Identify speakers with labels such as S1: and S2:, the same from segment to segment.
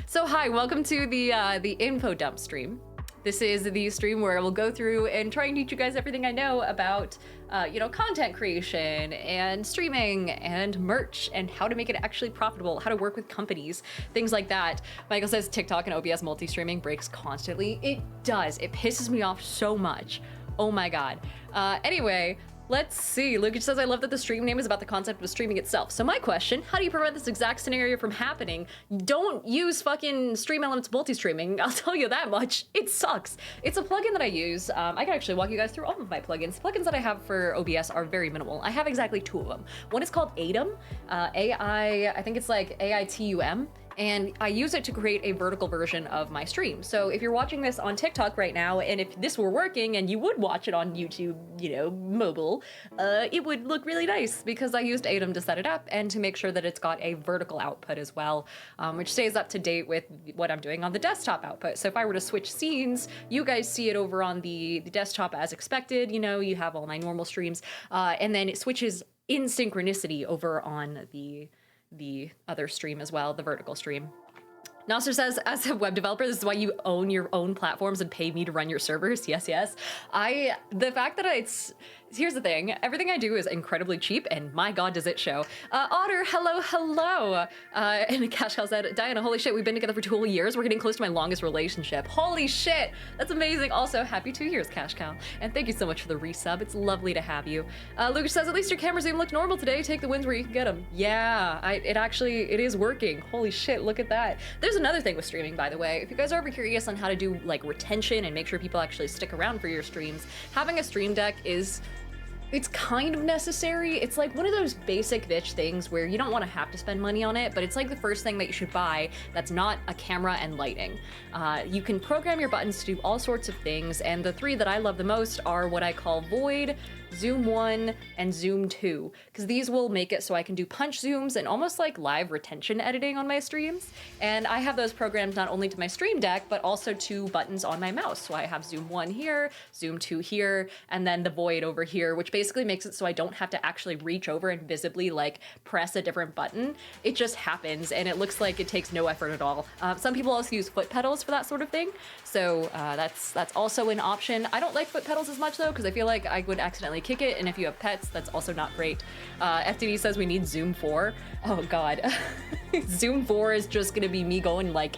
S1: So hi, welcome to the info dump stream. This is the stream where we'll go through and try and teach you guys everything I know about, content creation and streaming and merch and how to make it actually profitable, how to work with companies, things like that. Michael says TikTok and OBS multi-streaming breaks constantly. It does. It pisses me off so much. Oh my God. Anyway, let's see. Lucas says, I love that the stream name is about the concept of streaming itself. So my question, how do you prevent this exact scenario from happening? Don't use fucking Stream Elements multi-streaming. I'll tell you that much. It sucks. It's a plugin that I use. I can actually walk you guys through all of my plugins. Plugins that I have for OBS are very minimal. I have exactly 2 of them. One is called Atum, I think it's like AITUM. And I use it to create a vertical version of my stream. So if you're watching this on TikTok right now, and if this were working and you would watch it on YouTube, mobile, it would look really nice because I used Atom to set it up and to make sure that it's got a vertical output as well, which stays up to date with what I'm doing on the desktop output. So if I were to switch scenes, you guys see it over on the desktop as expected, you have all my normal streams, and then it switches in synchronicity over on the other stream as well, the vertical stream. Nasser says, as a web developer, this is why you own your own platforms and pay me to run your servers. Yes. The fact that here's the thing, everything I do is incredibly cheap, and my God, does it show. Otter, hello. And Cash Cow said, Diana, holy shit, we've been together for 2 whole years. We're getting close to my longest relationship. Holy shit, that's amazing. Also, happy 2 years, Cash Cow. And thank you so much for the resub. It's lovely to have you. Lucas says, at least your camera zoom looked normal today. Take the wins where you can get them. Yeah, it is working. Holy shit, look at that. There's another thing with streaming, by the way. If you guys are ever curious on how to do like retention and make sure people actually stick around for your streams, having a stream deck it's kind of necessary. It's like one of those basic bitch things where you don't want to have to spend money on it, but it's like the first thing that you should buy that's not a camera and lighting. You can program your buttons to do all sorts of things, and the 3 that I love the most are what I call Void, Zoom 1, and Zoom 2, because these will make it so I can do punch zooms and almost like live retention editing on my streams. And I have those programmed not only to my stream deck, but also to buttons on my mouse. So I have Zoom 1 here, Zoom 2 here, and then the Void over here, which basically makes it so I don't have to actually reach over and visibly like press a different button. It just happens, and it looks like it takes no effort at all. Some people also use foot pedals for that sort of thing. So that's also an option. I don't like foot pedals as much though, because I feel like I would accidentally kick it, and if you have pets, that's also not great. FTD says we need Zoom 4. Oh God. Zoom 4 is just gonna be me going like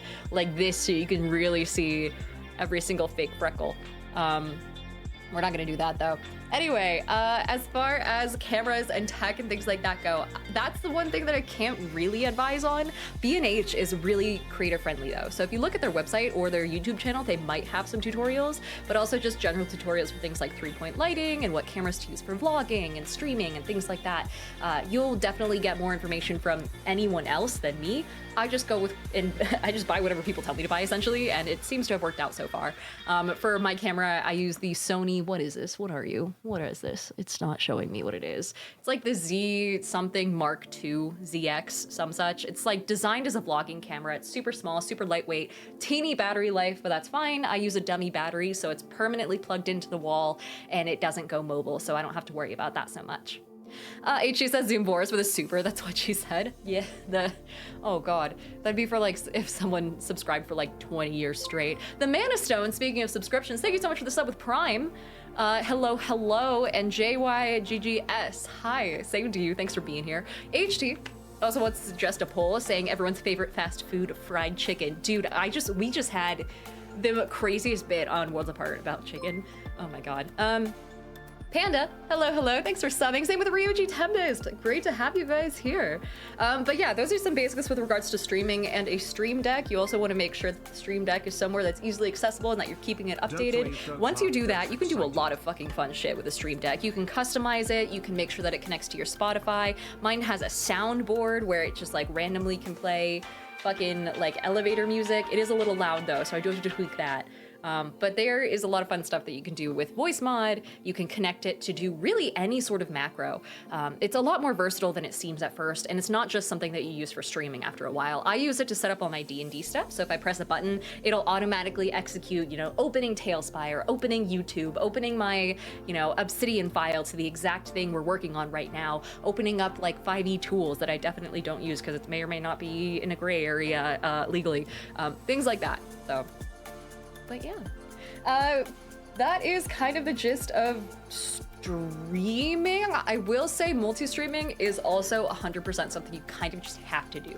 S1: this so you can really see every single fake freckle. We're not gonna do that though. Anyway, as far as cameras and tech and things like that go, that's the one thing that I can't really advise on. B&H is really creator friendly though. So if you look at their website or their YouTube channel, they might have some tutorials, but also just general tutorials for things like 3-point lighting and what cameras to use for vlogging and streaming and things like that. You'll definitely get more information from anyone else than me. I just go with, and I just buy whatever people tell me to buy essentially, and it seems to have worked out so far. For my camera, I use the Sony, what is this? What are you? What is this? It's not showing me what it is. It's like the Z something Mark II, ZX, some such. It's like designed as a vlogging camera. It's super small, super lightweight, teeny battery life, but that's fine. I use a dummy battery, so it's permanently plugged into the wall and it doesn't go mobile, so I don't have to worry about that so much. HG says Zoom Boris with a super, that's what she said. Yeah, oh God. That'd be for like, if someone subscribed for like 20 years straight. The Mana Stone, speaking of subscriptions, thank you so much for the sub with Prime. Hello, and JYGGS, hi, same to you, thanks for being here. HT also wants to suggest a poll saying everyone's favorite fast food, fried chicken. Dude, we just had the craziest bit on Worlds Apart about chicken. Oh my God. Panda, hello, thanks for subbing. Same with Ryuji Tempest. Great to have you guys here. But yeah, those are some basics with regards to streaming and a stream deck. You also want to make sure that the stream deck is somewhere that's easily accessible and that you're keeping it updated. Once you do that, you can do a lot of fucking fun shit with a stream deck. You can customize it, you can make sure that it connects to your Spotify. Mine has a soundboard where it just like randomly can play fucking like elevator music. It is a little loud though, so I do have to tweak that. But there is a lot of fun stuff that you can do with voice mod. You can connect it to do really any sort of macro. It's a lot more versatile than it seems at first, and it's not just something that you use for streaming after a while. I use it to set up all my D&D stuff, so if I press a button, it'll automatically execute, you know, opening Tailspire, opening YouTube, opening my, you know, Obsidian file to the exact thing we're working on right now, opening up like 5e tools that I definitely don't use because it may or may not be in a gray area legally, things like that. So, but yeah, that is kind of the gist of streaming. I will say multi-streaming is also 100% something you kind of just have to do.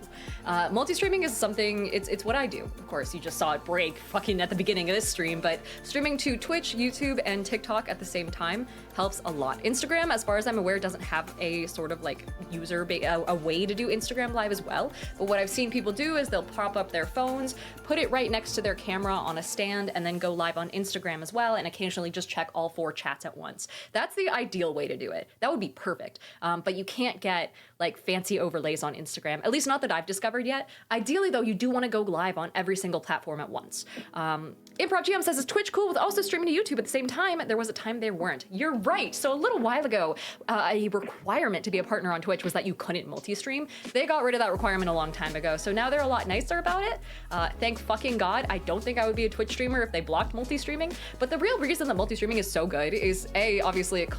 S1: Multi-streaming is something, it's what I do. Of course, you just saw it break fucking at the beginning of this stream, but streaming to Twitch, YouTube, and TikTok at the same time helps a lot. Instagram, as far as I'm aware, doesn't have a sort of like a way to do Instagram live as well. But what I've seen people do is they'll prop up their phones, put it right next to their camera on a stand, and then go live on Instagram as well, and occasionally just check all 4 chats at once. That's the ideal way to do it. That would be perfect. But you can't get like fancy overlays on Instagram, at least not that I've discovered yet. Ideally though, you do want to go live on every single platform at once. Improv GM says, is Twitch cool with also streaming to YouTube at the same time? There was a time they weren't. You're right. So a little while ago, a requirement to be a partner on Twitch was that you couldn't multi-stream. They got rid of that requirement a long time ago. So now they're a lot nicer about it. Thank fucking God. I don't think I would be a Twitch streamer if they blocked multi-streaming. But the real reason that multi-streaming is so good is obviously it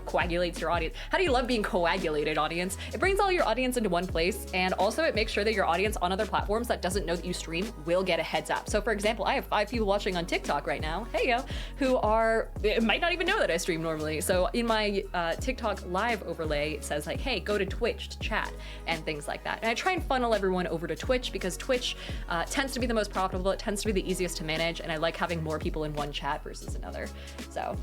S1: coagulates your audience. How do you love being coagulated, audience? It brings all your audience into one place, and also it makes sure that your audience on other platforms that doesn't know that you stream will get a heads up. So for example, I have 5 people watching on TikTok right now, hey yo, who might not even know that I stream normally. So in my TikTok live overlay, it says like, hey, go to Twitch to chat and things like that. And I try and funnel everyone over to Twitch because Twitch tends to be the most profitable, it tends to be the easiest to manage, and I like having more people in one chat versus another. So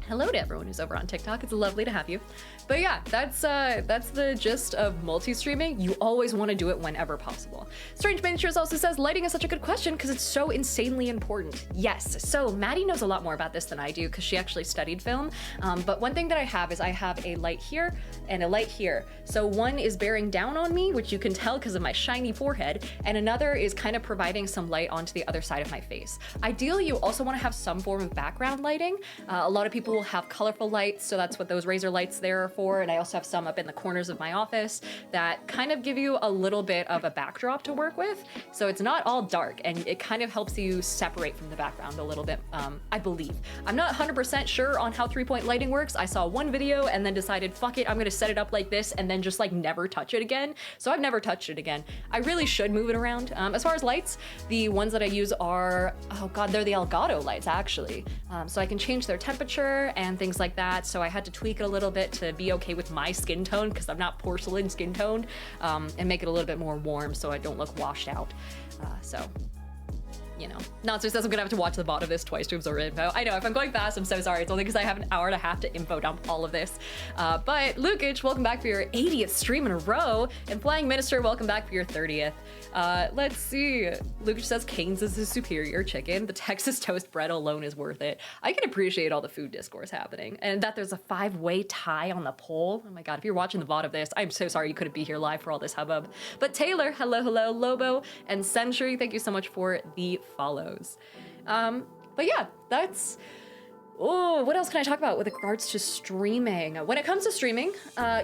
S1: hello to everyone who's over on TikTok. It's lovely to have you. But yeah, that's the gist of multi-streaming. You always want to do it whenever possible. Strange Miniatures also says, lighting is such a good question because it's so insanely important. Yes, so Maddie knows a lot more about this than I do because she actually studied film. But one thing that I have is I have a light here and a light here. So one is bearing down on me, which you can tell because of my shiny forehead, and another is kind of providing some light onto the other side of my face. Ideally, you also want to have some form of background lighting. A lot of people will have colorful lights, so that's what those Razer lights there are for, and I also have some up in the corners of my office that kind of give you a little bit of a backdrop to work with, so it's not all dark, and it kind of helps you separate from the background a little bit, I believe. I'm not 100% sure on how 3-point lighting works. I saw one video and then decided, fuck it, I'm gonna set it up like this and then just like never touch it again, so I've never touched it again. I really should move it around. As far as lights, the ones that I use are, oh god, they're the Elgato lights actually, so I can change their temperature and things like that, so I had to tweak it a little bit to be okay with my skin tone because I'm not porcelain skin toned, and make it a little bit more warm so I don't look washed out. So, you know, Nonsense says I'm gonna have to watch the VOD of this twice to absorb info. I know, if I'm going fast, I'm so sorry. It's only because I have an hour and a half to info dump all of this. But Lukich, welcome back for your 80th stream in a row, and Flying Minister, welcome back for your 30th. Let's see. Lucas says Cane's is a superior chicken. The Texas toast bread alone is worth it. I can appreciate all the food discourse happening, and that there's a 5-way tie on the poll. Oh my god, if you're watching the VOD of this, I'm so sorry you couldn't be here live for all this hubbub. But Taylor, hello, hello, Lobo, and Century, thank you so much for the follows. But yeah, that's... Oh, what else can I talk about with regards to streaming? When it comes to streaming,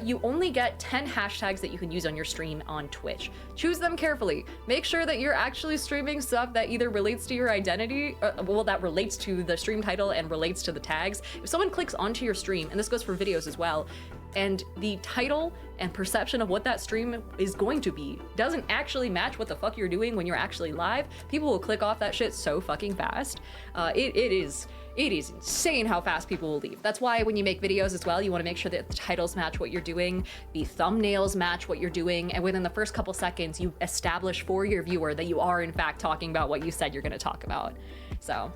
S1: you only get 10 hashtags that you can use on your stream on Twitch. Choose them carefully. Make sure that you're actually streaming stuff that either relates to your identity, that relates to the stream title and relates to the tags. If someone clicks onto your stream, and this goes for videos as well, and the title and perception of what that stream is going to be doesn't actually match what the fuck you're doing when you're actually live, people will click off that shit so fucking fast. It is insane how fast people will leave. That's why when you make videos as well, you want to make sure that the titles match what you're doing, the thumbnails match what you're doing, and within the first couple seconds, you establish for your viewer that you are in fact talking about what you said you're going to talk about. So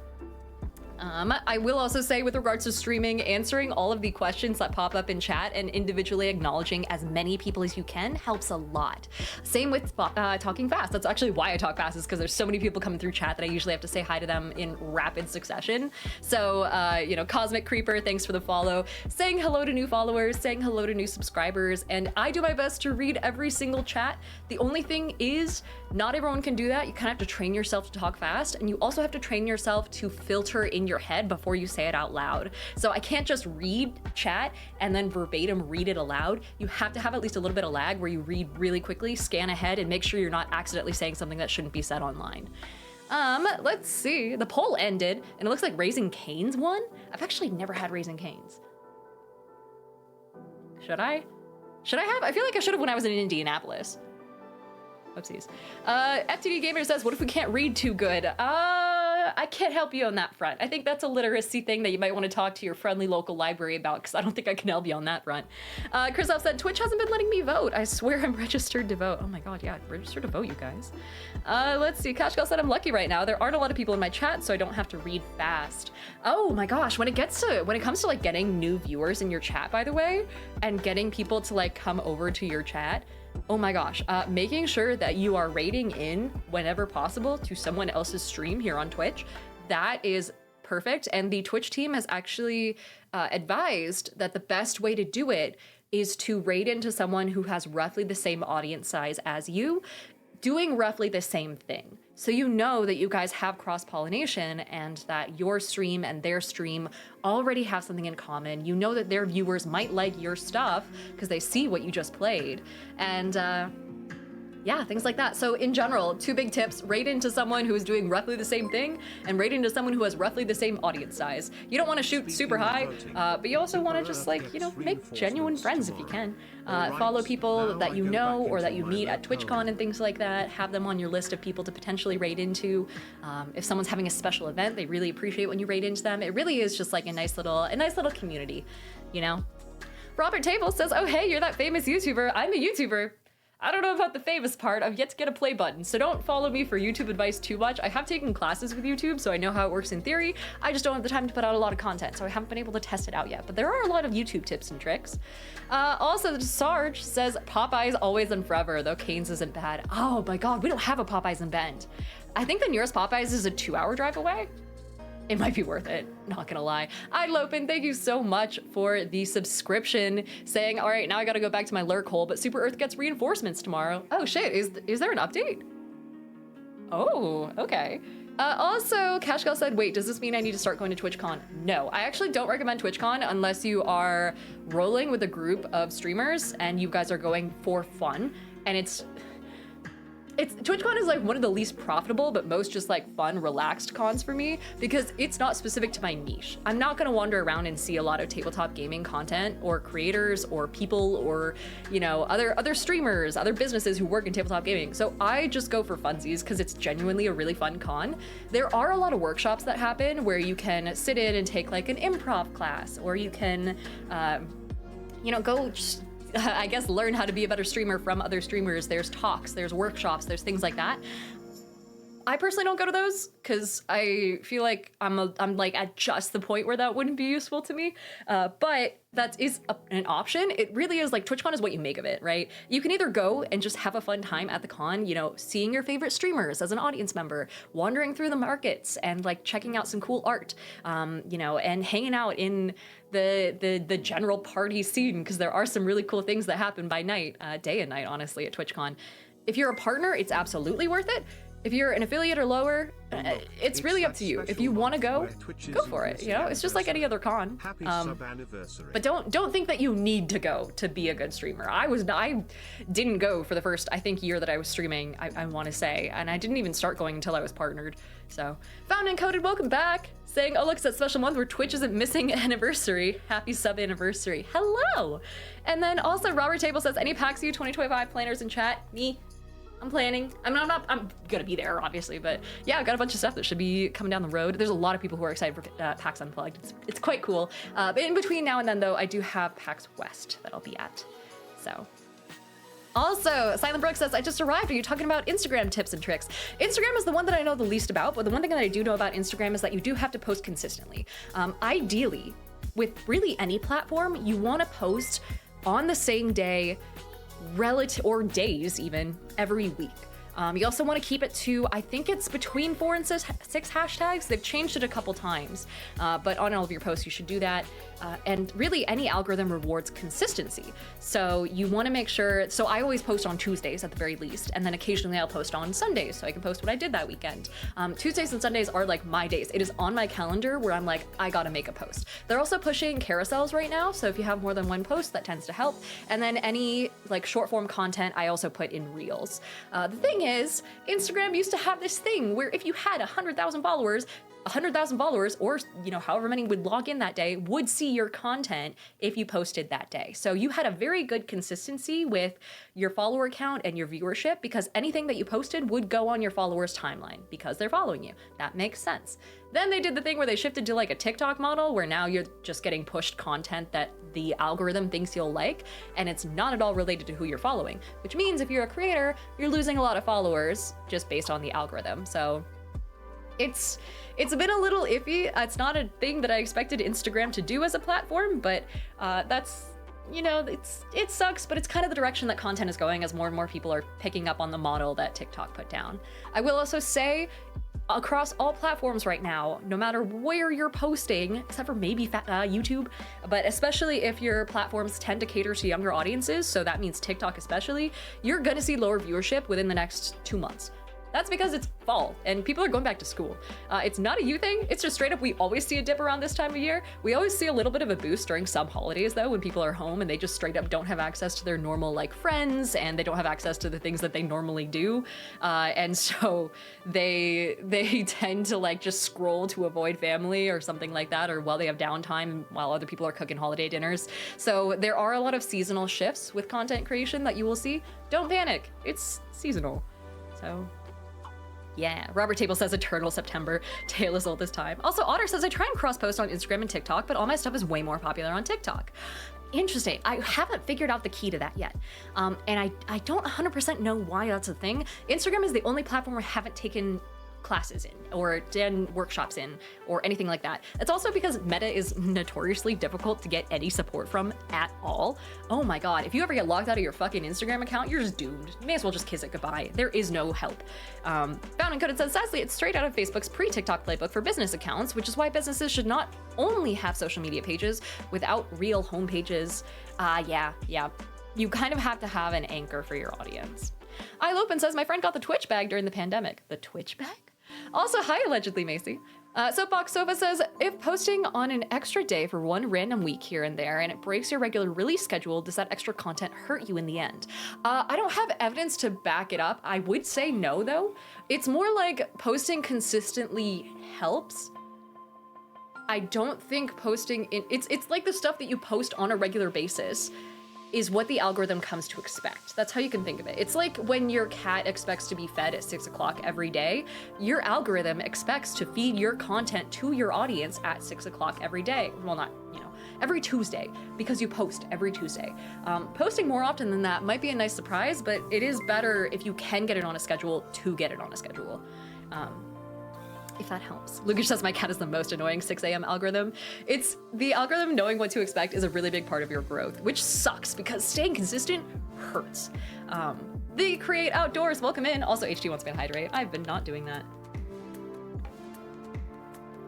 S1: I will also say, with regards to streaming, answering all of the questions that pop up in chat and individually acknowledging as many people as you can helps a lot. Same with talking fast. That's actually why I talk fast, is because there's so many people coming through chat that I usually have to say hi to them in rapid succession. So, you know, Cosmic Creeper, thanks for the follow. Saying hello to new followers, saying hello to new subscribers, and I do my best to read every single chat. The only thing is, not everyone can do that. You kind of have to train yourself to talk fast, and you also have to train yourself to filter in your head before you say it out loud. So I can't just read chat and then verbatim read it aloud. You have to have at least a little bit of lag where you read really quickly, scan ahead, and make sure you're not accidentally saying something that shouldn't be said online. Let's see. The poll ended, and it looks like Raising Cane's won. I've actually never had Raising Cane's. Should I? Should I have? I feel like I should have when I was in Indianapolis. Oopsies. FTD Gamer says, what if we can't read too good? I can't help you on that front. I think that's a literacy thing that you might want to talk to your friendly local library about, because I don't think I can help you on that front. Christoph said, Twitch hasn't been letting me vote. I swear I'm registered to vote. Oh my god, yeah, registered to vote, you guys. Let's see, Cashgirl said, I'm lucky right now. There aren't a lot of people in my chat, so I don't have to read fast. Oh my gosh, when it comes to like getting new viewers in your chat, by the way, and getting people to like come over to your chat, oh my gosh, making sure that you are rating in whenever possible to someone else's stream here on Twitch, that is perfect. And the Twitch team has actually advised that the best way to do it is to rate into someone who has roughly the same audience size as you, doing roughly the same thing. So you know that you guys have cross-pollination and that your stream and their stream already have something in common. You know that their viewers might like your stuff because they see what you just played. And yeah, things like that. So in general, 2 big tips: rate into someone who is doing roughly the same thing, and rate into someone who has roughly the same audience size. You don't want to shoot super high, but you also want to just like, you know, make genuine friends if you can. Follow people that you know or that you meet at TwitchCon and things like that. Have them on your list of people to potentially rate into. If someone's having a special event, they really appreciate when you rate into them. It really is just like a nice little community, you know? Robert Table says, oh hey, you're that famous YouTuber. I'm a YouTuber. I don't know about the famous part. I've yet to get a play button, so don't follow me for YouTube advice too much. I have taken classes with YouTube, so I know how it works in theory. I just don't have the time to put out a lot of content, so I haven't been able to test it out yet. But there are a lot of YouTube tips and tricks. Also, Sarge says, Popeyes always and forever, though Cane's isn't bad. Oh my god, we don't have a Popeyes in Bend. I think the nearest Popeyes is a 2-hour drive away. It might be worth it, not gonna lie. Lopin, thank you so much for the subscription, saying, all right, now I gotta go back to my lurk hole, but Super Earth gets reinforcements tomorrow. Oh shit, is there an update? Oh, okay. Also, Cashgirl said, wait, does this mean I need to start going to TwitchCon? No, I actually don't recommend TwitchCon unless you are rolling with a group of streamers and you guys are going for fun, and TwitchCon is like one of the least profitable, but most just like fun, relaxed cons for me, because it's not specific to my niche. I'm not gonna wander around and see a lot of tabletop gaming content or creators or people or, you know, other streamers, other businesses who work in tabletop gaming. So I just go for funsies because it's genuinely a really fun con. There are a lot of workshops that happen where you can sit in and take like an improv class, or you can, you know, go just, I guess, learn how to be a better streamer from other streamers. There's talks, there's workshops, there's things like that. I personally don't go to those because I feel like I'm like at just the point where that wouldn't be useful to me. But that is an option. It really is like TwitchCon is what you make of it, right? You can either go and just have a fun time at the con, you know, seeing your favorite streamers as an audience member, wandering through the markets and like checking out some cool art, you know, and hanging out in the general party scene, because there are some really cool things that happen by night, day and night, honestly, at TwitchCon. If you're a partner, it's absolutely worth it. If you're an affiliate or lower, it's really up to you. If you want to go for it. You know, it's just like any other con. But don't think that you need to go to be a good streamer. I didn't go for the first, I think, year that I was streaming, I want to say, and I didn't even start going until I was partnered. So, Found and Coded, welcome back. Saying, oh look, it's that special month where Twitch isn't missing anniversary. Happy sub anniversary. Hello. And then also Robert Table says, any PAX U 2025 planners in chat? Me. I'm planning. I'm gonna be there, obviously, but yeah, I've got a bunch of stuff that should be coming down the road. There's a lot of people who are excited for PAX Unplugged. It's quite cool. But in between now and then, though, I do have PAX West that I'll be at. So, Also, Silent Brooke says, I just arrived. Are you talking about Instagram tips and tricks? Instagram is the one that I know the least about, but the one thing that I do know about Instagram is that you do have to post consistently. Ideally, with really any platform, you want to post on the same day, or days even, every week. You also want to keep it to, I think it's between 4 and 6 hashtags. They've changed it a couple times, but on all of your posts, you should do that. And really any algorithm rewards consistency. So you want to make sure, so I always post on Tuesdays at the very least, and then occasionally I'll post on Sundays so I can post what I did that weekend. Tuesdays and Sundays are like my days. It is on my calendar where I'm like, I gotta make a post. They're also pushing carousels right now, so if you have more than one post, that tends to help. And then any like short form content, I also put in Reels. The thing is, Instagram used to have this thing where if you had 100,000 followers, or however many would log in that day would see your content if you posted that day. So you had a very good consistency with your follower count and your viewership because anything that you posted would go on your followers' timeline because they're following you. That makes sense. Then they did the thing where they shifted to like a TikTok model where now you're just getting pushed content that the algorithm thinks you'll like, and it's not at all related to who you're following, which means if you're a creator, you're losing a lot of followers just based on the algorithm. So it's been a little iffy. It's not a thing that I expected Instagram to do as a platform, but that's, it sucks, but it's kind of the direction that content is going as more and more people are picking up on the model that TikTok put down. I will also say, across all platforms right now, no matter where you're posting, except for maybe YouTube, but especially if your platforms tend to cater to younger audiences, so that means TikTok especially, you're gonna see lower viewership within the next 2 months. That's because it's fall and people are going back to school. It's not a you thing, it's just straight up, we always see a dip around this time of year. We always see a little bit of a boost during some holidays though, when people are home and they just straight up don't have access to their normal like friends and they don't have access to the things that they normally do. And so they tend to like just scroll to avoid family or something like that, or while they have downtime while other people are cooking holiday dinners. So there are a lot of seasonal shifts with content creation that you will see. Don't panic, it's seasonal. So yeah, Robert Table says Eternal September, tale as old as time. Also, Otter says I try and cross-post on Instagram and TikTok, but all my stuff is way more popular on TikTok. Interesting, I haven't figured out the key to that yet. And I don't 100% know why that's a thing. Instagram is the only platform where I haven't taken classes in or done workshops in or anything like that. It's also because Meta is notoriously difficult to get any support from at all. Oh my god, if you ever get logged out of your fucking Instagram account, you're just doomed. You may as well just kiss it goodbye. There is no help. Bound and Coded says, sadly, it's straight out of Facebook's pre-TikTok playbook for business accounts, which is why businesses should not only have social media pages without real homepages. Yeah. You kind of have to have an anchor for your audience. iLopen says, my friend got the Twitch bag during the pandemic. The Twitch bag? Also, hi, allegedly, Macy. Soapbox Sofa says, if posting on an extra day for one random week here and there and it breaks your regular release schedule, does that extra content hurt you in the end? I don't have evidence to back it up. I would say no, though. It's more like posting consistently helps. I don't think posting it's like the stuff that you post on a regular basis is what the algorithm comes to expect. That's how you can think of it. It's like when your cat expects to be fed at 6 o'clock every day, your algorithm expects to feed your content to your audience at 6 o'clock every day. Well, not, every Tuesday, because you post every Tuesday. Posting more often than that might be a nice surprise, but it is better if you can get it on a schedule to get it on a schedule. If that helps. Lucas says my cat is the most annoying 6 a.m. algorithm. It's the algorithm knowing what to expect is a really big part of your growth, which sucks because staying consistent hurts. The Create Outdoors, welcome in. Also, HT wants me to hydrate. I've been not doing that.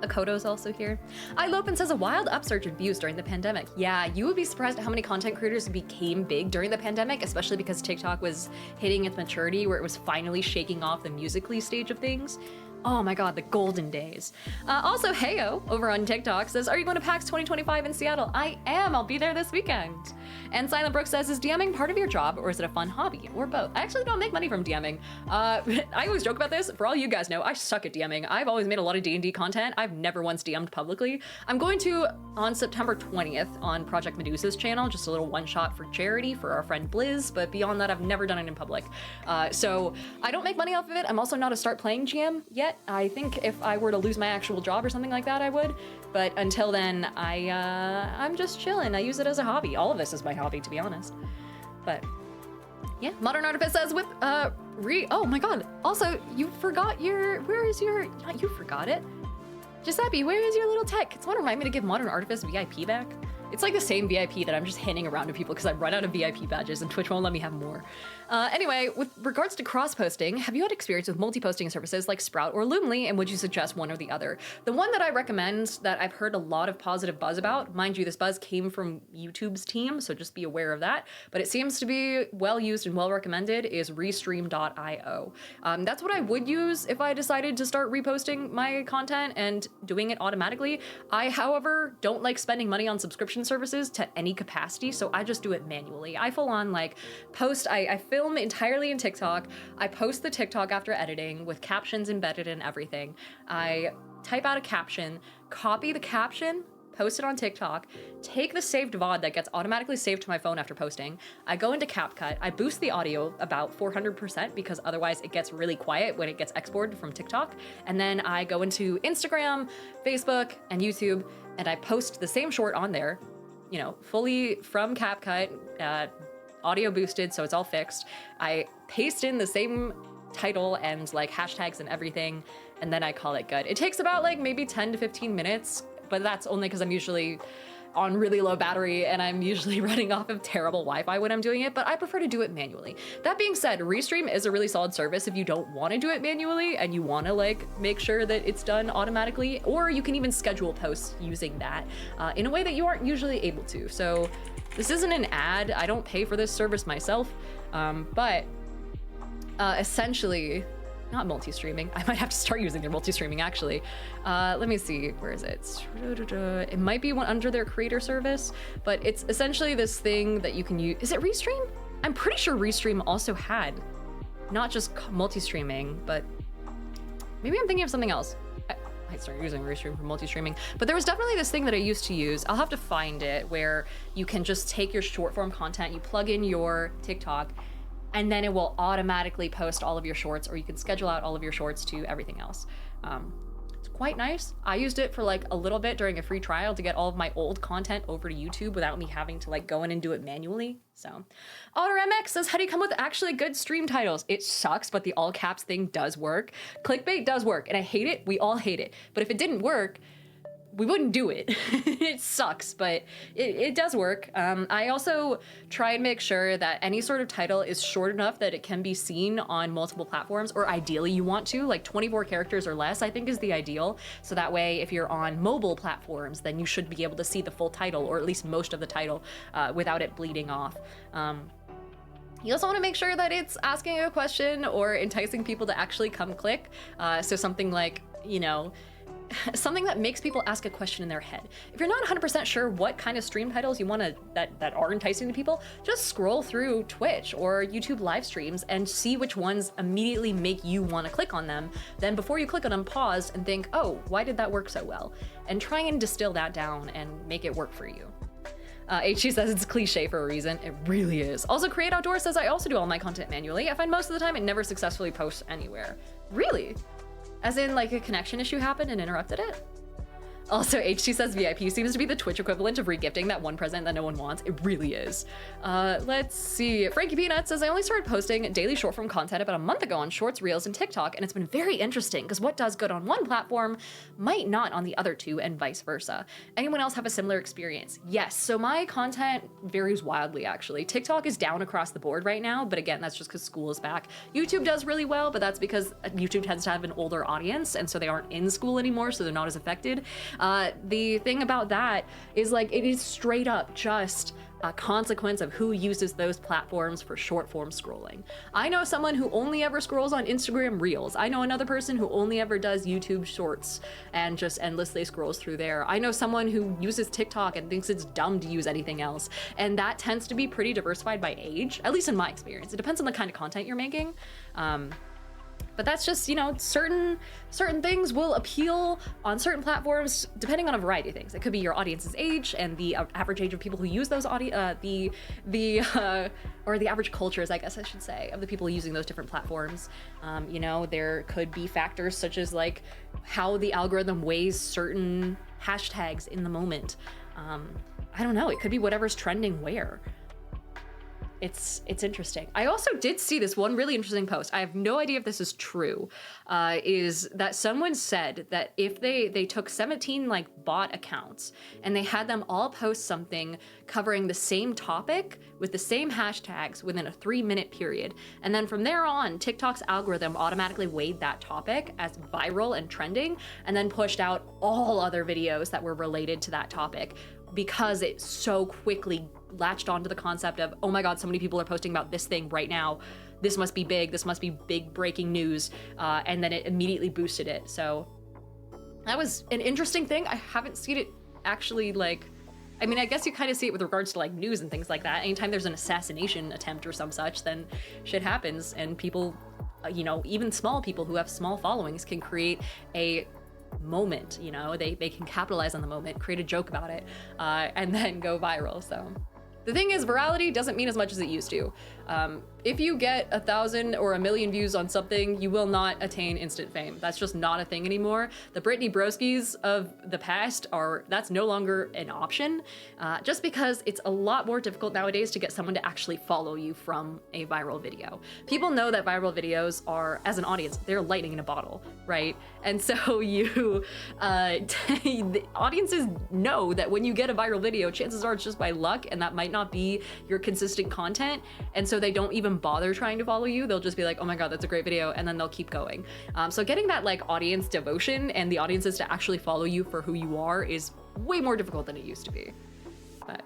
S1: Akoto's also here. iLopen says a wild upsurge in views during the pandemic. Yeah, you would be surprised at how many content creators became big during the pandemic, especially because TikTok was hitting its maturity where it was finally shaking off the Musical.ly stage of things. Oh my god, the golden days. Also, Heyo over on TikTok says, are you going to PAX 2025 in Seattle? I am, I'll be there this weekend. And Silent Brook says, is DMing part of your job or is it a fun hobby? Or both? I actually don't make money from DMing. I always joke about this. For all you guys know, I suck at DMing. I've always made a lot of D&D content. I've never once DM'd publicly. I'm going to, on September 20th, on Project Medusa's channel, just a little one-shot for charity for our friend Blizz, but beyond that, I've never done it in public. So I don't make money off of it. I'm also not a start playing GM yet. I think if I were to lose my actual job or something like that, I would. But until then, I'm just chilling. I use it as a hobby. All of this is my hobby, to be honest. But Yeah, Modern Artifice says with oh my god. Also, you forgot your, you forgot it. Giuseppe, where is your little tech? Can someone remind me to give Modern Artifice VIP back? It's like the same VIP that I'm just handing around to people because I run out of VIP badges and Twitch won't let me have more. Anyway, with regards to cross-posting, have you had experience with multi-posting services like Sprout or Loomly, and would you suggest one or the other? The one that I recommend that I've heard a lot of positive buzz about, mind you, this buzz came from YouTube's team, so just be aware of that, but it seems to be well used and well recommended, is restream.io. That's what I would use if I decided to start reposting my content and doing it automatically. I, however, don't like spending money on subscription services to any capacity, so I just do it manually. I full on like post, I film entirely in TikTok, I post the TikTok after editing with captions embedded and everything. I type out a caption, copy the caption, post it on TikTok, take the saved VOD that gets automatically saved to my phone after posting. I go into CapCut, I boost the audio about 400% because otherwise it gets really quiet when it gets exported from TikTok. And then I go into Instagram, Facebook, and YouTube, and I post the same short on there, you know, fully from CapCut, audio boosted, so it's all fixed. I paste in the same title and like hashtags and everything, and then I call it good. It takes about like maybe 10 to 15 minutes, but that's only because I'm usually on really low battery and I'm usually running off of terrible Wi-Fi when I'm doing it, but I prefer to do it manually. That being said, Restream is a really solid service if you don't want to do it manually and you want to like make sure that it's done automatically, or you can even schedule posts using that in a way that you aren't usually able to. So this isn't an ad, I don't pay for this service myself, but essentially, not multi-streaming. I might have to start using their multi-streaming actually. Let me see, where is it? It might be one under their creator service, but it's essentially this thing that you can use. Is it Restream? I'm pretty sure Restream also had not just multi-streaming, but maybe I'm thinking of something else. I started using Restream for multi-streaming, but there was definitely this thing that I used to use. I'll have to find it, where you can just take your short form content, you plug in your TikTok, and then it will automatically post all of your shorts, or you can schedule out all of your shorts to everything else. It's quite nice. I used it for like a little bit during a free trial to get all of my old content over to YouTube without me having to like go in and do it manually. So, OtterMX says, how do you come with actually good stream titles? It sucks, but the all caps thing does work. Clickbait does work, and I hate it. We all hate it. But if it didn't work, we wouldn't do it. It sucks, but it does work. I also try and make sure that any sort of title is short enough that it can be seen on multiple platforms, or ideally you want to, like 24 characters or less, I think is the ideal. So that way, if you're on mobile platforms, then you should be able to see the full title, or at least most of the title, without it bleeding off. You also want to make sure that it's asking a question or enticing people to actually come click. So something like, you know, something that makes people ask a question in their head. If you're not 100% sure what kind of stream titles you want to that are enticing to people, just scroll through Twitch or YouTube live streams and see which ones immediately make you want to click on them. Then before you click on them, pause and think, oh, why did that work so well? And try and distill that down and make it work for you. HG says it's cliche for a reason. It really is. Also, Create Outdoor says, I also do all my content manually. I find most of the time it never successfully posts anywhere. Really? As in, like, a connection issue happened and interrupted it? Also, HT says VIP seems to be the Twitch equivalent of regifting that one present that no one wants. It really is. Let's see. Frankie Peanut says, I only started posting daily short form content about a month ago on Shorts, Reels, and TikTok, and it's been very interesting because what does good on one platform might not on the other two, and vice versa. Anyone else have a similar experience? Yes, so my content varies wildly, actually. TikTok is down across the board right now, but again, that's just because school is back. YouTube does really well, but that's because YouTube tends to have an older audience, and so they aren't in school anymore, so they're not as affected. The thing about that is, like, it is straight up just a consequence of who uses those platforms for short form scrolling. I know someone who only ever scrolls on Instagram Reels. I know another person who only ever does YouTube Shorts and just endlessly scrolls through there. I know someone who uses TikTok and thinks it's dumb to use anything else. And that tends to be pretty diversified by age, at least in my experience. It depends on the kind of content you're making. But that's just, you know, certain things will appeal on certain platforms depending on a variety of things. It could be your audience's age and the average age of people who use those or the average cultures, I guess I should say, of the people using those different platforms. You know, there could be factors such as like how the algorithm weighs certain hashtags in the moment. I don't know, it could be whatever's trending where. it's interesting. I also did see this one really interesting post. I have no idea if this is true. Is that someone said that if they took 17 like bot accounts and they had them all post something covering the same topic with the same hashtags within a 3-minute period, and then from there on, TikTok's algorithm automatically weighed that topic as viral and trending, and then pushed out all other videos that were related to that topic, because it so quickly latched onto the concept of, oh my god, so many people are posting about this thing right now, this must be big, this must be big breaking news, and then it immediately boosted it. So that was an interesting thing. I haven't seen it actually, like, I mean, I guess you kind of see it with regards to like news and things like that. Anytime there's an assassination attempt or some such, then shit happens, and people, you know, even small people who have small followings can create a moment, you know, they can capitalize on the moment, create a joke about it, and then go viral. So the thing is, virality doesn't mean as much as it used to. If you get 1,000 or 1,000,000 views on something, you will not attain instant fame. That's just not a thing anymore. The Britney Broskis of the past that's no longer an option, just because it's a lot more difficult nowadays to get someone to actually follow you from a viral video. People know that viral videos are, as an audience, they're lightning in a bottle, right? And so you, the audiences know that when you get a viral video, chances are it's just by luck, and that might not be your consistent content. And so they don't even bother trying to follow you. They'll just be like, oh my god, that's a great video, and then they'll keep going. So getting that like audience devotion and the audiences to actually follow you for who you are is way more difficult than it used to be. But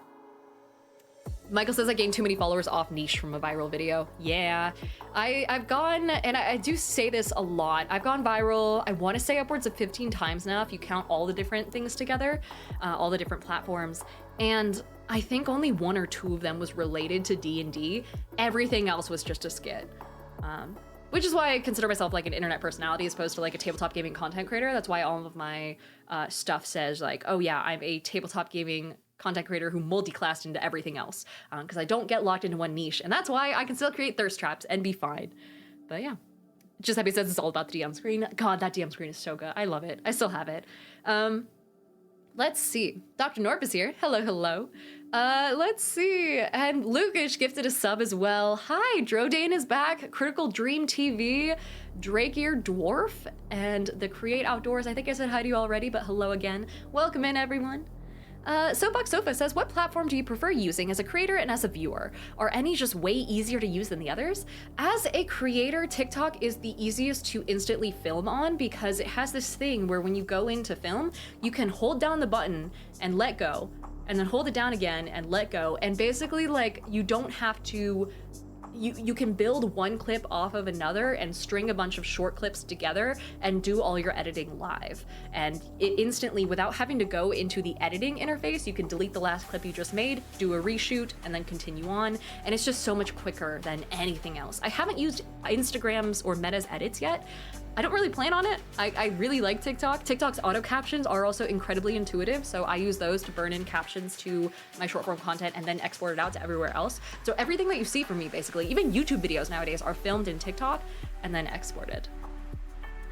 S1: Michael says I gained too many followers off niche from a viral video. Yeah, I've gone, and I do say this a lot, I've gone viral, I want to say upwards of 15 times now if you count all the different things together, all the different platforms. And I think only 1 or 2 of them was related to D&D. Everything else was just a skit. Which is why I consider myself like an internet personality as opposed to like a tabletop gaming content creator. That's why all of my stuff says like, oh yeah, I'm a tabletop gaming content creator who multi-classed into everything else. Because I don't get locked into one niche. And that's why I can still create thirst traps and be fine. But yeah. Just Happy says it's all about the DM screen. God, that DM screen is so good. I love it. I still have it. Let's see. Dr. Norp is here. Hello, hello. Let's see. And Lukish gifted a sub as well. Hi, Drodane is back. Critical Dream TV, Drakeear Dwarf, and the Create Outdoors. I think I said hi to you already, but hello again. Welcome in, everyone. Soapbox Sofa says, what platform do you prefer using as a creator and as a viewer? Are any just way easier to use than the others? As a creator, TikTok is the easiest to instantly film on because it has this thing where when you go into film, you can hold down the button and let go, and then hold it down again and let go. And basically, like, you don't have to, you can build one clip off of another and string a bunch of short clips together and do all your editing live. And it instantly, without having to go into the editing interface, you can delete the last clip you just made, do a reshoot, and then continue on. And it's just so much quicker than anything else. I haven't used Instagram's or Meta's edits yet. I don't really plan on it. I really like TikTok. TikTok's auto captions are also incredibly intuitive, so I use those to burn in captions to my short form content and then export it out to everywhere else. So everything that you see from me, basically, even YouTube videos nowadays, are filmed in TikTok and then exported.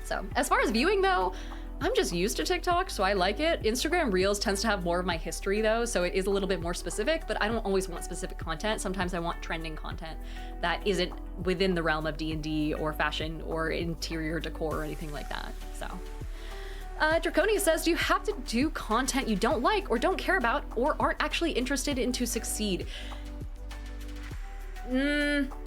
S1: So as far as viewing though, I'm just used to TikTok, so I like it. Instagram Reels tends to have more of my history though, so it is a little bit more specific, but I don't always want specific content. Sometimes I want trending content that isn't within the realm of D&D or fashion or interior decor or anything like that, so. Draconia says, do you have to do content you don't like or don't care about or aren't actually interested in to succeed?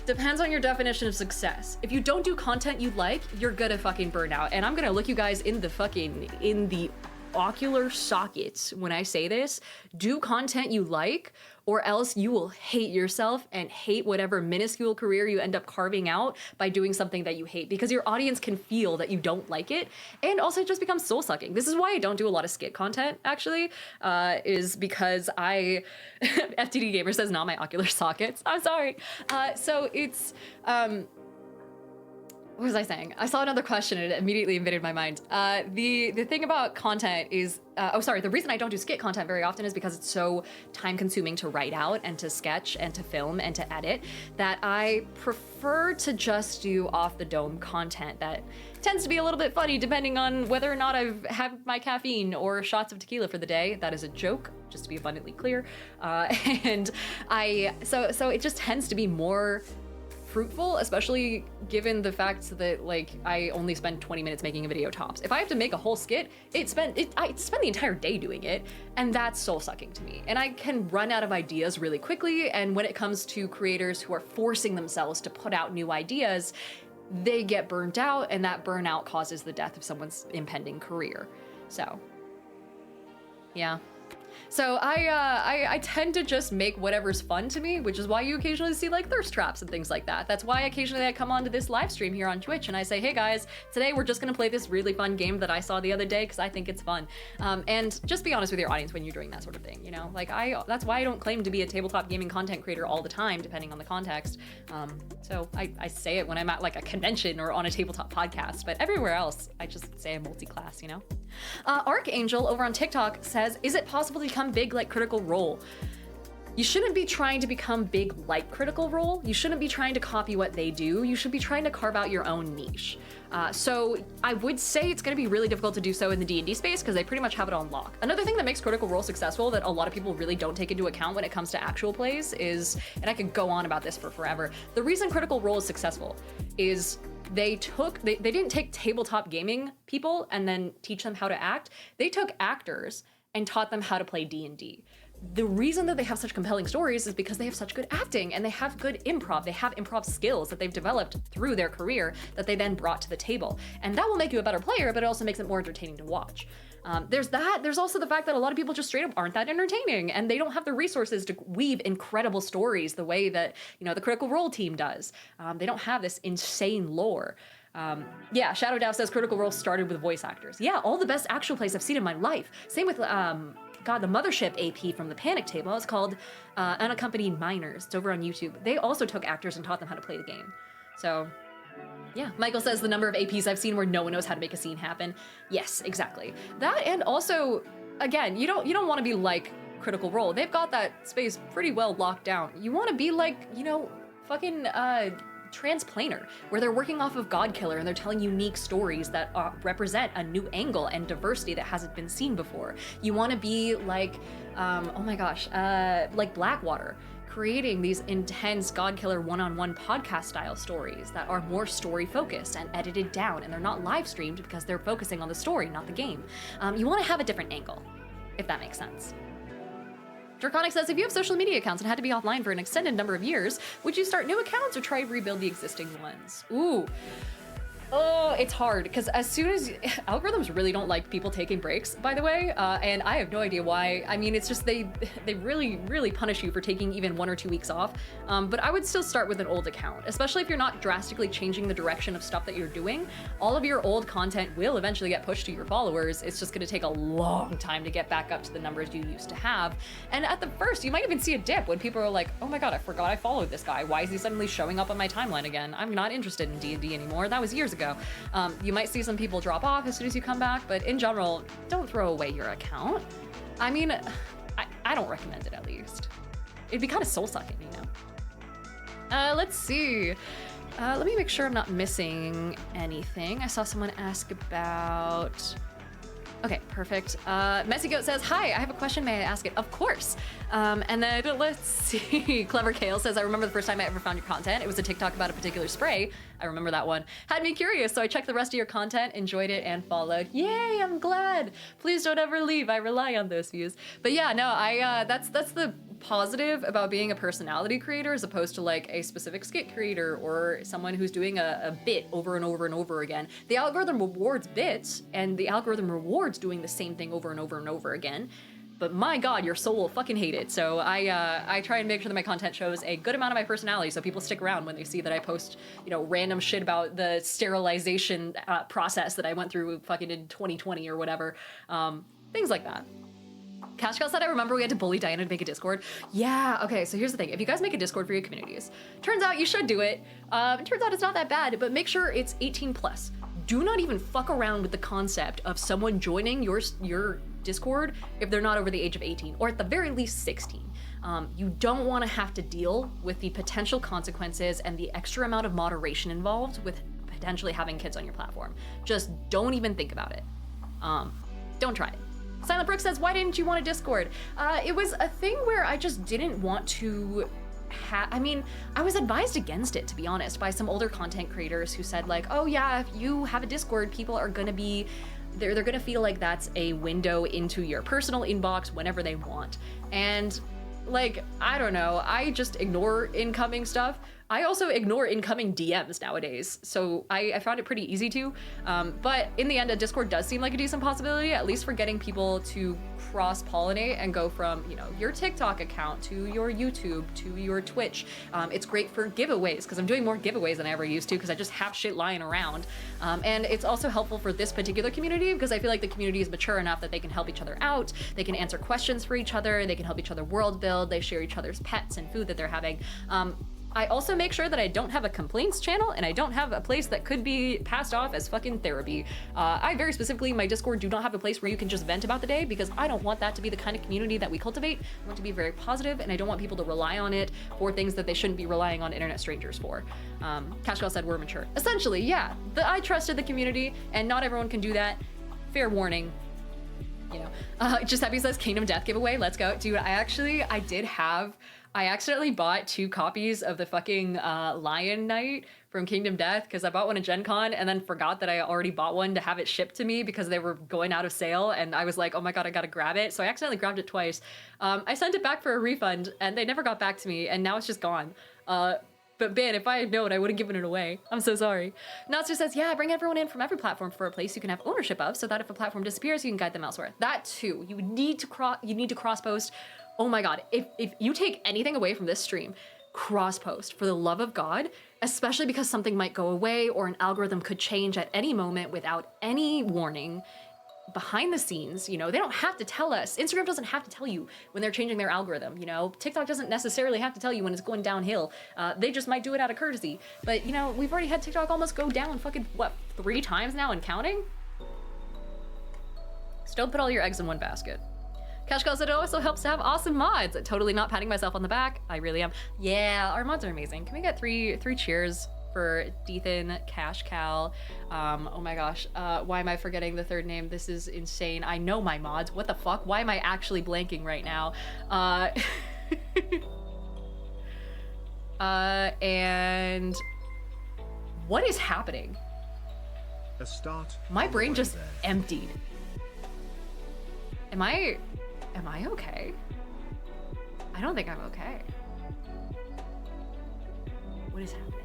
S1: Depends on your definition of success. If you don't do content you like, you're gonna fucking burn out. And I'm gonna look you guys in the ocular sockets when I say this. Do content you like, or else you will hate yourself and hate whatever minuscule career you end up carving out by doing something that you hate, because your audience can feel that you don't like it, and also it just becomes soul sucking. This is why I don't do a lot of skit content, actually, is because FTD Gamer says not my ocular sockets. I'm sorry. So it's, what was I saying? I saw another question and it immediately invaded my mind. The thing about content is, the reason I don't do skit content very often is because it's so time consuming to write out and to sketch and to film and to edit that I prefer to just do off the dome content that tends to be a little bit funny depending on whether or not I've had my caffeine or shots of tequila for the day. That is a joke, just to be abundantly clear. So it just tends to be more fruitful, especially given the fact that like I only spend 20 minutes making a video tops. If I have to make a whole skit, I spend the entire day doing it, and that's soul sucking to me. And I can run out of ideas really quickly, and when it comes to creators who are forcing themselves to put out new ideas, they get burnt out, and that burnout causes the death of someone's impending career. So, yeah. So I tend to just make whatever's fun to me, which is why you occasionally see like thirst traps and things like that. That's why occasionally I come onto this live stream here on Twitch and I say, hey guys, today we're just gonna play this really fun game that I saw the other day because I think it's fun. And just be honest with your audience when you're doing that sort of thing, you know? Like that's why I don't claim to be a tabletop gaming content creator all the time, depending on the context. So I say it when I'm at like a convention or on a tabletop podcast, but everywhere else, I just say I'm multi-class, you know? Archangel over on TikTok says, is it possible to become big like Critical Role? You shouldn't be trying to become big like Critical Role. You shouldn't be trying to copy what they do. You should be trying to carve out your own niche. So I would say it's going to be really difficult to do so in the D&D space because they pretty much have it on lock. Another thing that makes Critical Role successful that a lot of people really don't take into account when it comes to actual plays is, and I could go on about this for forever, the reason Critical Role is successful is they didn't take tabletop gaming people and then teach them how to act. They took actors and taught them how to play D&D. The reason that they have such compelling stories is because they have such good acting and they have good improv. They have improv skills that they've developed through their career that they then brought to the table. And that will make you a better player, but it also makes it more entertaining to watch. There's that. There's also the fact that a lot of people just straight up aren't that entertaining and they don't have the resources to weave incredible stories the way that, you know, the Critical Role team does. They don't have this insane lore. Yeah, Shadow Dow says Critical Role started with voice actors. Yeah, all the best actual plays I've seen in my life. Same with, God, the Mothership AP from the Panic Table. It's called Unaccompanied Minors. It's over on YouTube. They also took actors and taught them how to play the game. So, yeah. Michael says the number of APs I've seen where no one knows how to make a scene happen. Yes, exactly. That, and also, again, you don't want to be like Critical Role. They've got that space pretty well locked down. You want to be like, you know, fucking Transplanar, where they're working off of Godkiller and they're telling unique stories that represent a new angle and diversity that hasn't been seen before. You want to be like, oh my gosh, like Blackwater, creating these intense Godkiller one-on-one podcast style stories that are more story focused and edited down, and they're not live streamed because they're focusing on the story, not the game. You want to have a different angle, if that makes sense. Draconic says, if you have social media accounts and had to be offline for an extended number of years, would you start new accounts or try to rebuild the existing ones? Ooh. Oh, it's hard, because as soon as algorithms really don't like people taking breaks, by the way, and I have no idea why. I mean, it's just they really, really punish you for taking even 1 or 2 weeks off. But I would still start with an old account, especially if you're not drastically changing the direction of stuff that you're doing. All of your old content will eventually get pushed to your followers. It's just going to take a long time to get back up to the numbers you used to have. And at the first, you might even see a dip when people are like, oh my god, I forgot I followed this guy. Why is he suddenly showing up on my timeline again? I'm not interested in D&D anymore. That was years ago. You might see some people drop off as soon as you come back, but in general, don't throw away your account. I mean, I don't recommend it, at least. It'd be kind of soul-sucking, you know? Let's see. Let me make sure I'm not missing anything. I saw someone ask about... Okay, perfect. Messy Goat says, hi, I have a question, may I ask it? Of course. And then let's see. Clever Kale says, I remember the first time I ever found your content. It was a TikTok about a particular spray. I remember that one. Had me curious, so I checked the rest of your content, enjoyed it, and followed. Yay, I'm glad. Please don't ever leave. I rely on those views. But yeah, no, that's the positive about being a personality creator as opposed to like a specific skit creator or someone who's doing a bit over and over and over again. The algorithm rewards bits, and the algorithm rewards doing the same thing over and over and over again. But my god, your soul will fucking hate it. So I try and make sure that my content shows a good amount of my personality so people stick around when they see that I post, you know, random shit about the sterilization process that I went through fucking in 2020 or whatever. Things like that. Cash Cow said, I remember we had to bully Diana to make a Discord. Yeah, okay, so here's the thing. If you guys make a Discord for your communities, turns out you should do it. It turns out it's not that bad, but make sure it's 18 plus. Do not even fuck around with the concept of someone joining your Discord if they're not over the age of 18, or at the very least 16. You don't want to have to deal with the potential consequences and the extra amount of moderation involved with potentially having kids on your platform. Just don't even think about it. Don't try it. Silent Brook says, why didn't you want a Discord? It was a thing where I just didn't want to I mean, I was advised against it, to be honest, by some older content creators who said like, oh yeah, if you have a Discord, people are gonna be, they're gonna feel like that's a window into your personal inbox whenever they want. And like, I don't know, I just ignore incoming stuff. I also ignore incoming DMs nowadays, so I found it pretty easy to. But in the end, a Discord does seem like a decent possibility, at least for getting people to cross-pollinate and go from, you know, your TikTok account to your YouTube to your Twitch. It's great for giveaways, because I'm doing more giveaways than I ever used to, because I just have shit lying around. And it's also helpful for this particular community, because I feel like the community is mature enough that they can help each other out, they can answer questions for each other, they can help each other world build, they share each other's pets and food that they're having. I also make sure that I don't have a complaints channel and I don't have a place that could be passed off as fucking therapy. I very specifically, my Discord do not have a place where you can just vent about the day, because I don't want that to be the kind of community that we cultivate. I want to be very positive, and I don't want people to rely on it for things that they shouldn't be relying on internet strangers for. Cashgirl said we're mature. Essentially, yeah, I trusted the community, and not everyone can do that. Fair warning. You know, Just Happy says Kingdom Death giveaway. Let's go. Dude, I accidentally bought 2 copies of the fucking Lion Knight from Kingdom Death, because I bought one at Gen Con and then forgot that I already bought one to have it shipped to me because they were going out of sale, and I was like, oh my god, I gotta grab it. So I accidentally grabbed it twice. I sent it back for a refund and they never got back to me, and now it's just gone. But man, if I had known, I would have given it away. I'm so sorry. Natsu says, yeah, bring everyone in from every platform for a place you can have ownership of, so that if a platform disappears, you can guide them elsewhere. That too, you need to cross post. Oh my god, if you take anything away from this stream, cross post, for the love of God, especially because something might go away or an algorithm could change at any moment without any warning. Behind the scenes, you know, they don't have to tell us. Instagram doesn't have to tell you when they're changing their algorithm, you know. TikTok doesn't necessarily have to tell you when it's going downhill. They just might do it out of courtesy. But, you know, we've already had TikTok almost go down fucking, what, 3 times now and counting? So don't put all your eggs in one basket. Cashgirl said it also helps to have awesome mods. Totally not patting myself on the back. I really am. Yeah, our mods are amazing. Can we get three cheers for Dethan, Cash Cow? Oh my gosh, why am I forgetting the third name? This is insane. I know my mods. What the fuck? Why am I actually blanking right now? And what is happening?
S2: A start.
S1: My brain just emptied. Am I okay? I don't think I'm okay. What is happening?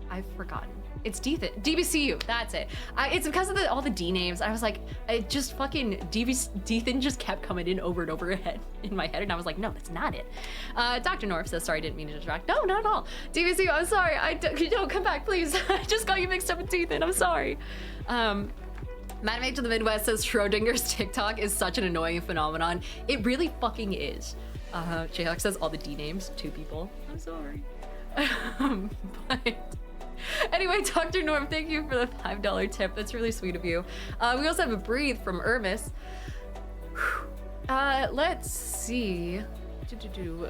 S1: I've forgotten. It's Dethan. DBCU, that's it. It's because of all the D names. I was like, it just fucking, Dethan just kept coming in over and over again in my head, and I was like, no, that's not it. Dr. North says, sorry, didn't mean to distract. No, not at all. DBCU, I'm sorry. Don't come back, please. I just got you mixed up with Dethan. I'm sorry. Madmate to the Midwest says Schrodinger's TikTok is such an annoying phenomenon. It really fucking is. Jayhawk says all the D names, 2 people. I'm sorry. But anyway, Dr. Norm, thank you for the $5 tip. That's really sweet of you. We also have a breathe from Ermis. Let's see.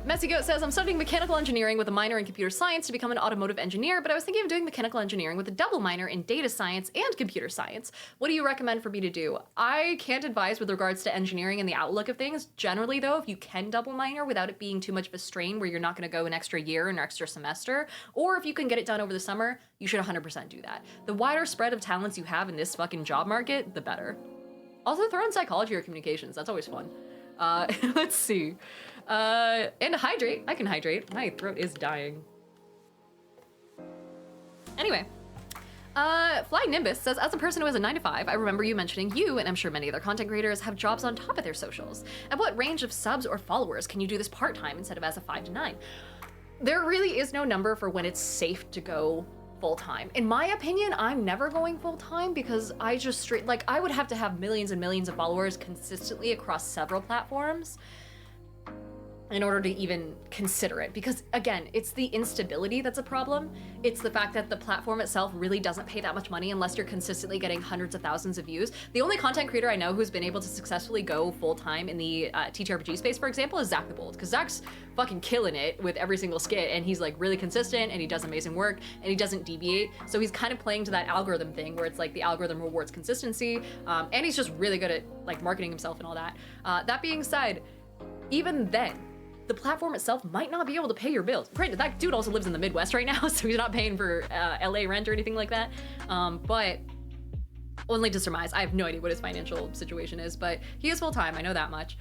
S1: Messy Goat says, I'm studying mechanical engineering with a minor in computer science to become an automotive engineer, but I was thinking of doing mechanical engineering with a double minor in data science and computer science. What do you recommend for me to do? I can't advise with regards to engineering and the outlook of things. Generally though, if you can double minor without it being too much of a strain where you're not gonna go an extra year or an extra semester, or if you can get it done over the summer, you should 100% do that. The wider spread of talents you have in this fucking job market, the better. Also throw in psychology or communications, that's always fun. Let's see. And hydrate. I can hydrate. My throat is dying. Anyway, Fly Nimbus says, as a person who has a 9-to-5, I remember you mentioning you, and I'm sure many other content creators, have jobs on top of their socials. At what range of subs or followers can you do this part-time instead of as a 5 to 9? There really is no number for when it's safe to go full-time. In my opinion, I'm never going full-time because I just I would have to have millions and millions of followers consistently across several platforms in order to even consider it. Because again, it's the instability that's a problem. It's the fact that the platform itself really doesn't pay that much money unless you're consistently getting hundreds of thousands of views. The only content creator I know who's been able to successfully go full-time in the TTRPG space, for example, is Zach the Bold, because Zach's fucking killing it with every single skit, and he's like really consistent, and he does amazing work, and he doesn't deviate. So he's kind of playing to that algorithm thing where it's like the algorithm rewards consistency, and he's just really good at like marketing himself and all that. That being said, even then, the platform itself might not be able to pay your bills. Granted, that dude also lives in the Midwest right now, so he's not paying for LA rent or anything like that. But only to surmise. I have no idea what his financial situation is, but he is full-time, I know that much.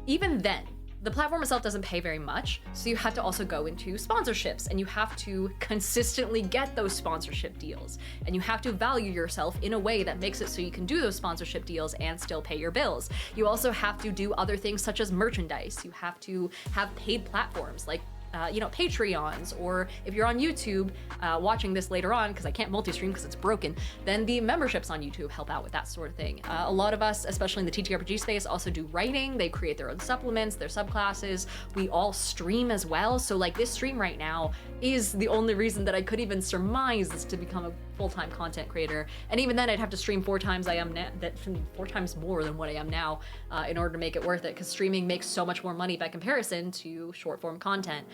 S1: Even then, the platform itself doesn't pay very much, so you have to also go into sponsorships, and you have to consistently get those sponsorship deals, and you have to value yourself in a way that makes it so you can do those sponsorship deals and still pay your bills. You also have to do other things such as merchandise. You have to have paid platforms like Patreons, or if you're on YouTube watching this later on, because I can't multi-stream because it's broken, then the memberships on YouTube help out with that sort of thing. A lot of us, especially in the TTRPG space, also do writing. They create their own supplements, their subclasses. We all stream as well. So like this stream right now is the only reason that I could even surmise to become a full-time content creator. And even then I'd have to stream 4 times more than what I am now in order to make it worth it, because streaming makes so much more money by comparison to short form content.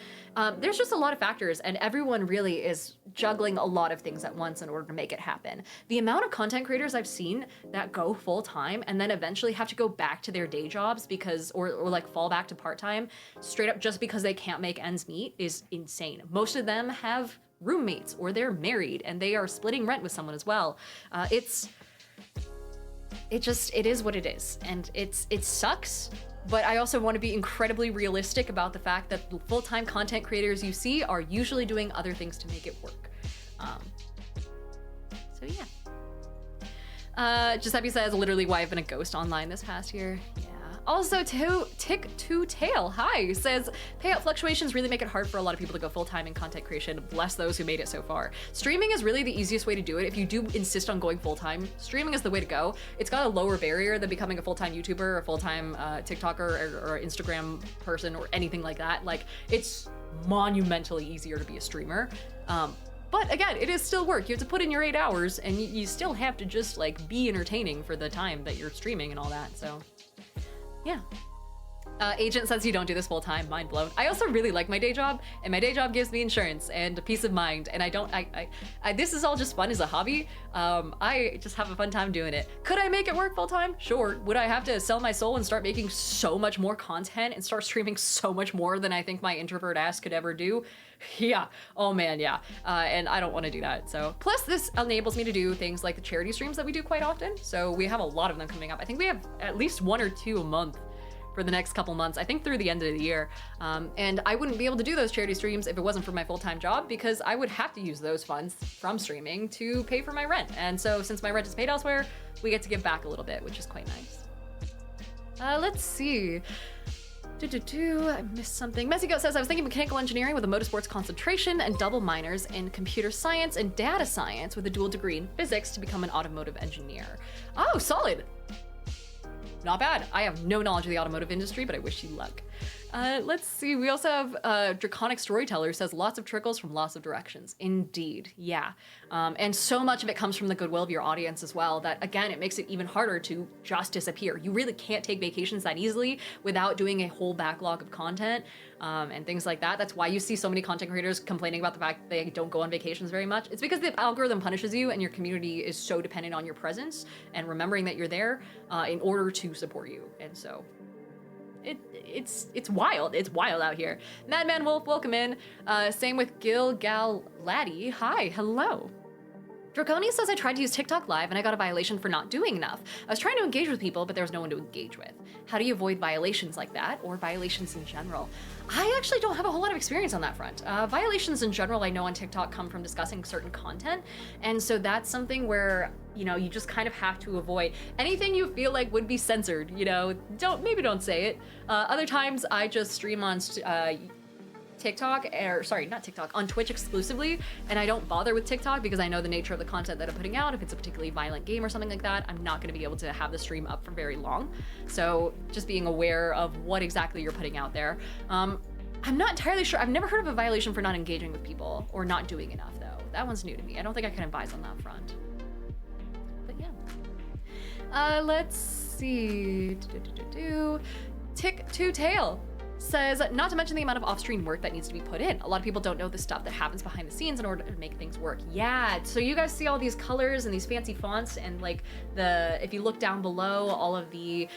S1: There's just a lot of factors, and everyone really is juggling a lot of things at once in order to make it happen. The amount of content creators I've seen that go full-time and then eventually have to go back to their day jobs because, or like fall back to part-time straight up just because they can't make ends meet is insane. Most of them have roommates or they're married and they are splitting rent with someone as well. It is what it is, and it sucks. But I also want to be incredibly realistic about the fact that the full-time content creators you see are usually doing other things to make it work. So yeah. Giuseppe says literally why I've been a ghost online this past year. Yeah. Also, Tick2Tail, hi, says payout fluctuations really make it hard for a lot of people to go full-time in content creation. Bless those who made it so far. Streaming is really the easiest way to do it. If you do insist on going full-time, streaming is the way to go. It's got a lower barrier than becoming a full-time YouTuber or a full-time TikToker or Instagram person or anything like that. Like, it's monumentally easier to be a streamer. But again, it is still work. You have to put in your 8 hours, and you still have to just like be entertaining for the time that you're streaming and all that, so. Yeah. Agent says you don't do this full time, mind blown. I also really like my day job, and my day job gives me insurance and peace of mind, and this is all just fun as a hobby. I just have a fun time doing it. Could I make it work full time? Sure. Would I have to sell my soul and start making so much more content and start streaming so much more than I think my introvert ass could ever do? Yeah. Oh man, yeah. And I don't want to do that. So plus this enables me to do things like the charity streams that we do quite often. So we have a lot of them coming up. I think we have at least 1 or 2 a month for the next couple months, I think through the end of the year. And I wouldn't be able to do those charity streams if it wasn't for my full-time job, because I would have to use those funds from streaming to pay for my rent. And so since my rent is paid elsewhere, we get to give back a little bit, which is quite nice. Let's see. I missed something. Messy Goat says, I was thinking mechanical engineering with a motorsports concentration and double minors in computer science and data science with a dual degree in physics to become an automotive engineer. Oh, solid. Not bad. I have no knowledge of the automotive industry, but I wish you luck. Let's see. We also have Draconic Storyteller says lots of trickles from lots of directions. Indeed. Yeah. And so much of it comes from the goodwill of your audience as well, that again, it makes it even harder to just disappear. You really can't take vacations that easily without doing a whole backlog of content and things like that. That's why you see so many content creators complaining about the fact that they don't go on vacations very much. It's because the algorithm punishes you and your community is so dependent on your presence and remembering that you're there in order to support you. And so it's wild. It's wild out here. Madman Wolf, welcome in. Same with Gilgal Laddie. Hi, hello. Draconia says I tried to use TikTok Live and I got a violation for not doing enough. I was trying to engage with people, but there was no one to engage with. How do you avoid violations like that, or violations in general? I actually don't have a whole lot of experience on that front. Violations in general, I know on TikTok come from discussing certain content, and so that's something where, you know, you just kind of have to avoid anything you feel like would be censored. You know, maybe don't say it. Other times I just stream on TikTok, or sorry, not TikTok, on Twitch exclusively, and I don't bother with TikTok because I know the nature of the content that I'm putting out. If it's a particularly violent game or something like that, I'm not going to be able to have the stream up for very long. So just being aware of what exactly you're putting out there. I'm not entirely sure. I've never heard of a violation for not engaging with people or not doing enough, though. That one's new to me. I don't think I can advise on that front. But yeah. Let's see. Tick2Tail says, not to mention the amount of off-screen work that needs to be put in. A lot of people don't know the stuff that happens behind the scenes in order to make things work. Yeah, so you guys see all these colors and these fancy fonts and like if you look down below, all of the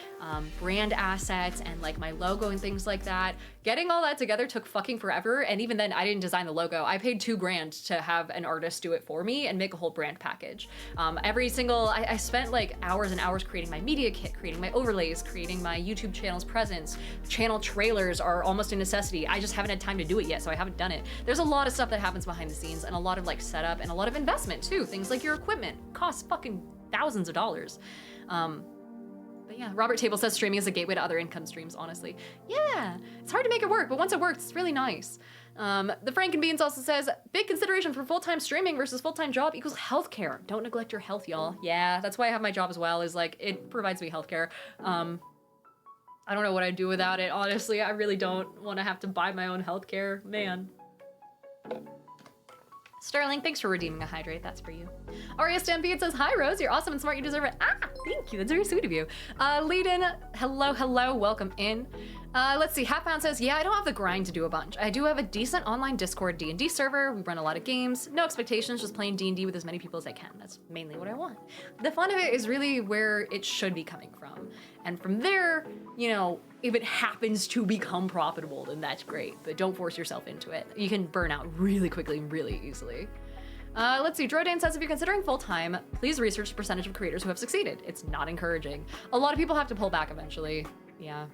S1: brand assets and like my logo and things like that. Getting all that together took fucking forever, and even then I didn't design the logo. I paid $2,000 to have an artist do it for me and make a whole brand package. I spent like hours and hours creating my media kit, creating my overlays, creating my YouTube channel's presence. Channel trailers are almost a necessity. I just haven't had time to do it yet, so I haven't done it. There's a lot of stuff that happens behind the scenes and a lot of like setup and a lot of investment too. Things like your equipment costs fucking thousands of dollars. But yeah, Robert Table says streaming is a gateway to other income streams, honestly. Yeah, it's hard to make it work, but once it works, it's really nice. The Frankenbeans also says, big consideration for full-time streaming versus full-time job equals healthcare. Don't neglect your health, y'all. Yeah, that's why I have my job as well, is like, it provides me healthcare. I don't know what I'd do without it, honestly. I really don't want to have to buy my own healthcare, man. Sterling, thanks for redeeming a hydrate. That's for you. Aria Stampede says, hi, Rose. You're awesome and smart. You deserve it. Ah, thank you. That's very sweet of you. Leiden, hello. Welcome in. Let's see. Halfbound says, yeah, I don't have the grind to do a bunch. I do have a decent online Discord D&D server. We run a lot of games. No expectations, just playing D&D with as many people as I can. That's mainly what I want. The fun of it is really where it should be coming from. And from there, you know, if it happens to become profitable, then that's great. But don't force yourself into it. You can burn out really quickly and really easily. Let's see, Drodan says, if you're considering full-time, please research the percentage of creators who have succeeded. It's not encouraging. A lot of people have to pull back eventually. Yeah.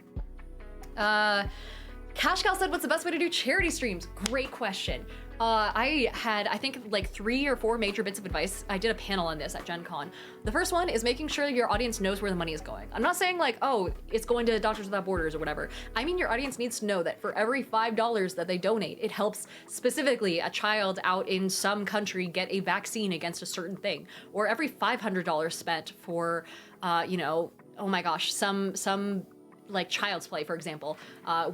S1: Cashcal said, what's the best way to do charity streams? Great question. I had, I think, like 3 or 4 major bits of advice. I did a panel on this at Gen Con. The first one is making sure your audience knows where the money is going. I'm not saying like, oh, it's going to Doctors Without Borders or whatever. I mean, your audience needs to know that for every $5 that they donate, it helps specifically a child out in some country get a vaccine against a certain thing. Or every $500 spent for, you know, oh my gosh, some like Child's Play, for example,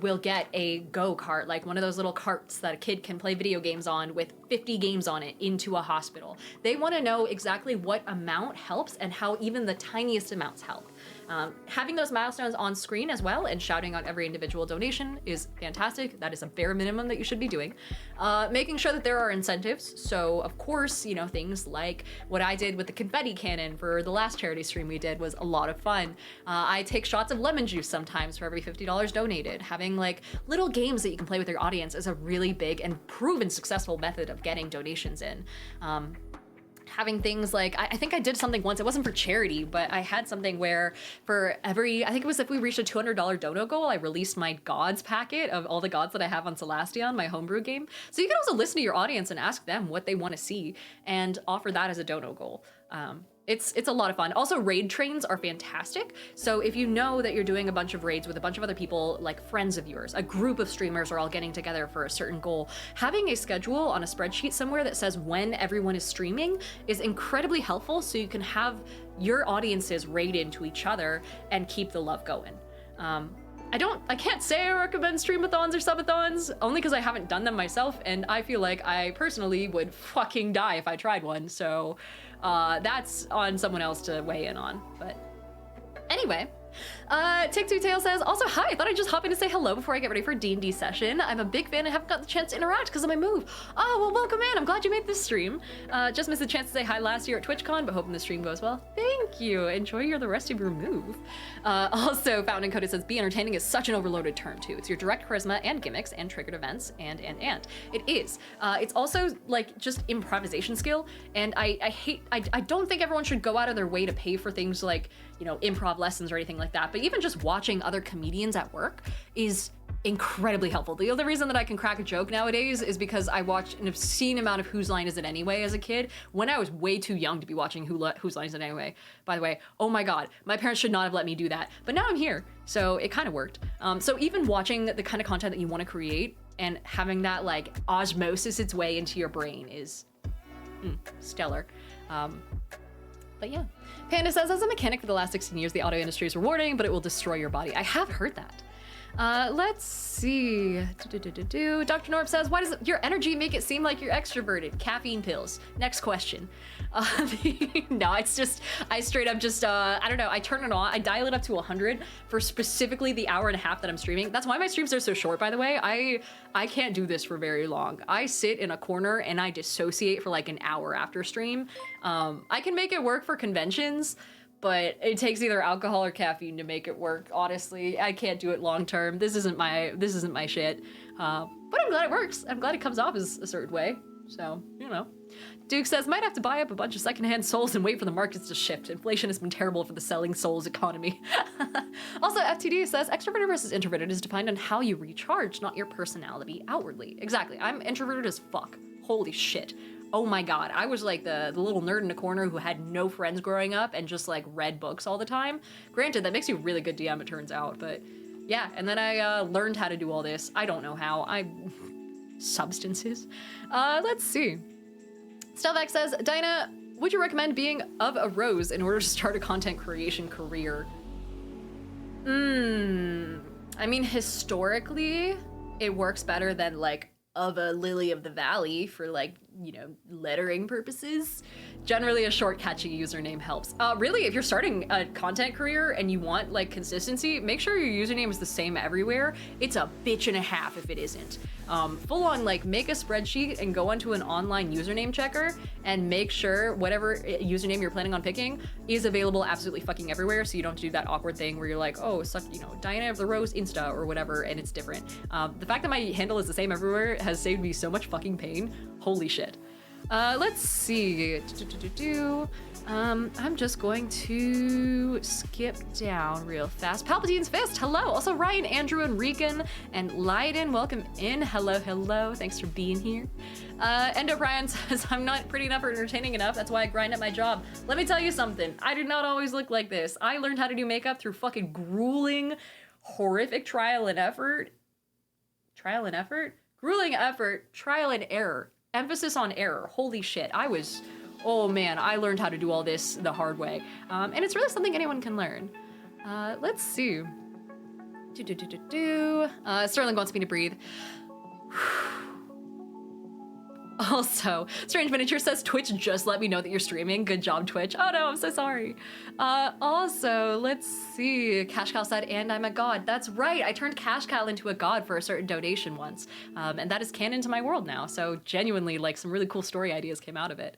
S1: will get a Go cart, like one of those little carts that a kid can play video games on with 50 games on it, into a hospital. They want to know exactly what amount helps and how even the tiniest amounts help. Having those milestones on screen as well and shouting out every individual donation is fantastic. That is a bare minimum that you should be doing. Making sure that there are incentives. So of course, you know, things like what I did with the confetti cannon for the last charity stream we did was a lot of fun. I take shots of lemon juice sometimes for every $50 donated. Having like little games that you can play with your audience is a really big and proven successful method of getting donations in. Having things like, I think I did something once, it wasn't for charity, but I had something where for every, I think it was if we reached a $200 dono goal, I released my gods packet of all the gods that I have on Celestion, my homebrew game. So you can also listen to your audience and ask them what they want to see and offer that as a dono goal. It's a lot of fun. Also, raid trains are fantastic. So if you know that you're doing a bunch of raids with a bunch of other people, like friends of yours, a group of streamers are all getting together for a certain goal, having a schedule on a spreadsheet somewhere that says when everyone is streaming is incredibly helpful, so you can have your audiences raid into each other and keep the love going. I can't say I recommend streamathons or subathons, only because I haven't done them myself, and I feel like I personally would fucking die if I tried one, so that's on someone else to weigh in on. But anyway, Tick2Tail says, also, hi, I thought I'd just hop in to say hello before I get ready for a D&D session. I'm a big fan and haven't got the chance to interact because of my move. Oh, well, welcome in. I'm glad you made this stream. Just missed the chance to say hi last year at TwitchCon, but hoping the stream goes well. Thank you. Enjoy the rest of your move. Also, Fountain Code says, be entertaining is such an overloaded term, too. It's your direct charisma and gimmicks and triggered events and. It is. It's also, like, just improvisation skill, and I don't think everyone should go out of their way to pay for things like, you know, improv lessons or anything like that, but even just watching other comedians at work is incredibly helpful. The other reason that I can crack a joke nowadays is because I watched an obscene amount of Whose Line Is It Anyway as a kid, when I was way too young to be watching Whose Line Is It Anyway, by the way. Oh my god, my parents should not have let me do that, but now I'm here, so it kind of worked. So even watching the kind of content that you want to create and having that like osmosis its way into your brain is stellar. But yeah. Panda says, as a mechanic for the last 16 years, the auto industry is rewarding, but it will destroy your body. I have heard that. Let's see. Dr. Norb says, why does your energy make it seem like you're extroverted? Caffeine pills. Next question. No, it's just, I straight up just, I don't know, I turn it on, I dial it up to 100 for specifically the hour and a half that I'm streaming. That's why my streams are so short, by the way. I can't do this for very long. I sit in a corner and I dissociate for like an hour after stream. I can make it work for conventions, but it takes either alcohol or caffeine to make it work. Honestly, I can't do it long term. This isn't my shit. But I'm glad it works. I'm glad it comes off as a certain way. So, you know. Duke says, might have to buy up a bunch of secondhand souls and wait for the markets to shift. Inflation has been terrible for the selling souls economy. Also, FTD says, extroverted versus introverted is defined on how you recharge, not your personality outwardly. Exactly. I'm introverted as fuck. Holy shit. Oh my god, I was like the little nerd in the corner who had no friends growing up and just like read books all the time. Granted, that makes you a really good DM, it turns out, but yeah, and then I learned how to do all this. I don't know how. Substances. Let's see. Stelvac says, Dinah, would you recommend being of a rose in order to start a content creation career? I mean, historically, it works better than like of a lily of the valley for like, you know, lettering purposes. Generally a short catchy username helps. Really, if you're starting a content career and you want like consistency, make sure your username is the same everywhere. It's a bitch and a half if it isn't. Full on like make a spreadsheet and go onto an online username checker and make sure whatever username you're planning on picking is available absolutely fucking everywhere, so you don't do that awkward thing where you're like, oh, suck, you know, Diana of the Rose Insta or whatever, and it's different. The fact that my handle is the same everywhere has saved me so much fucking pain. Holy shit. Let's see. I'm just going to skip down real fast. Palpatine's Fist, hello. Also Ryan, Andrew, and Regan, and Leiden, welcome in. Hello, hello. Thanks for being here. Endo Brian says, I'm not pretty enough or entertaining enough. That's why I grind at my job. Let me tell you something. I did not always look like this. I learned how to do makeup through fucking grueling, horrific trial and error. Emphasis on error. Holy shit. Oh man, I learned how to do all this the hard way. And it's really something anyone can learn. Let's see. Sterling wants me to breathe. Also, Strange Miniature says, Twitch just let me know that you're streaming. Good job, Twitch. Oh no, I'm so sorry. Also, let's see. Cash Cow said, and I'm a god. That's right, I turned Cash Cow into a god for a certain donation once. And that is canon to my world now. So genuinely, like, some really cool story ideas came out of it.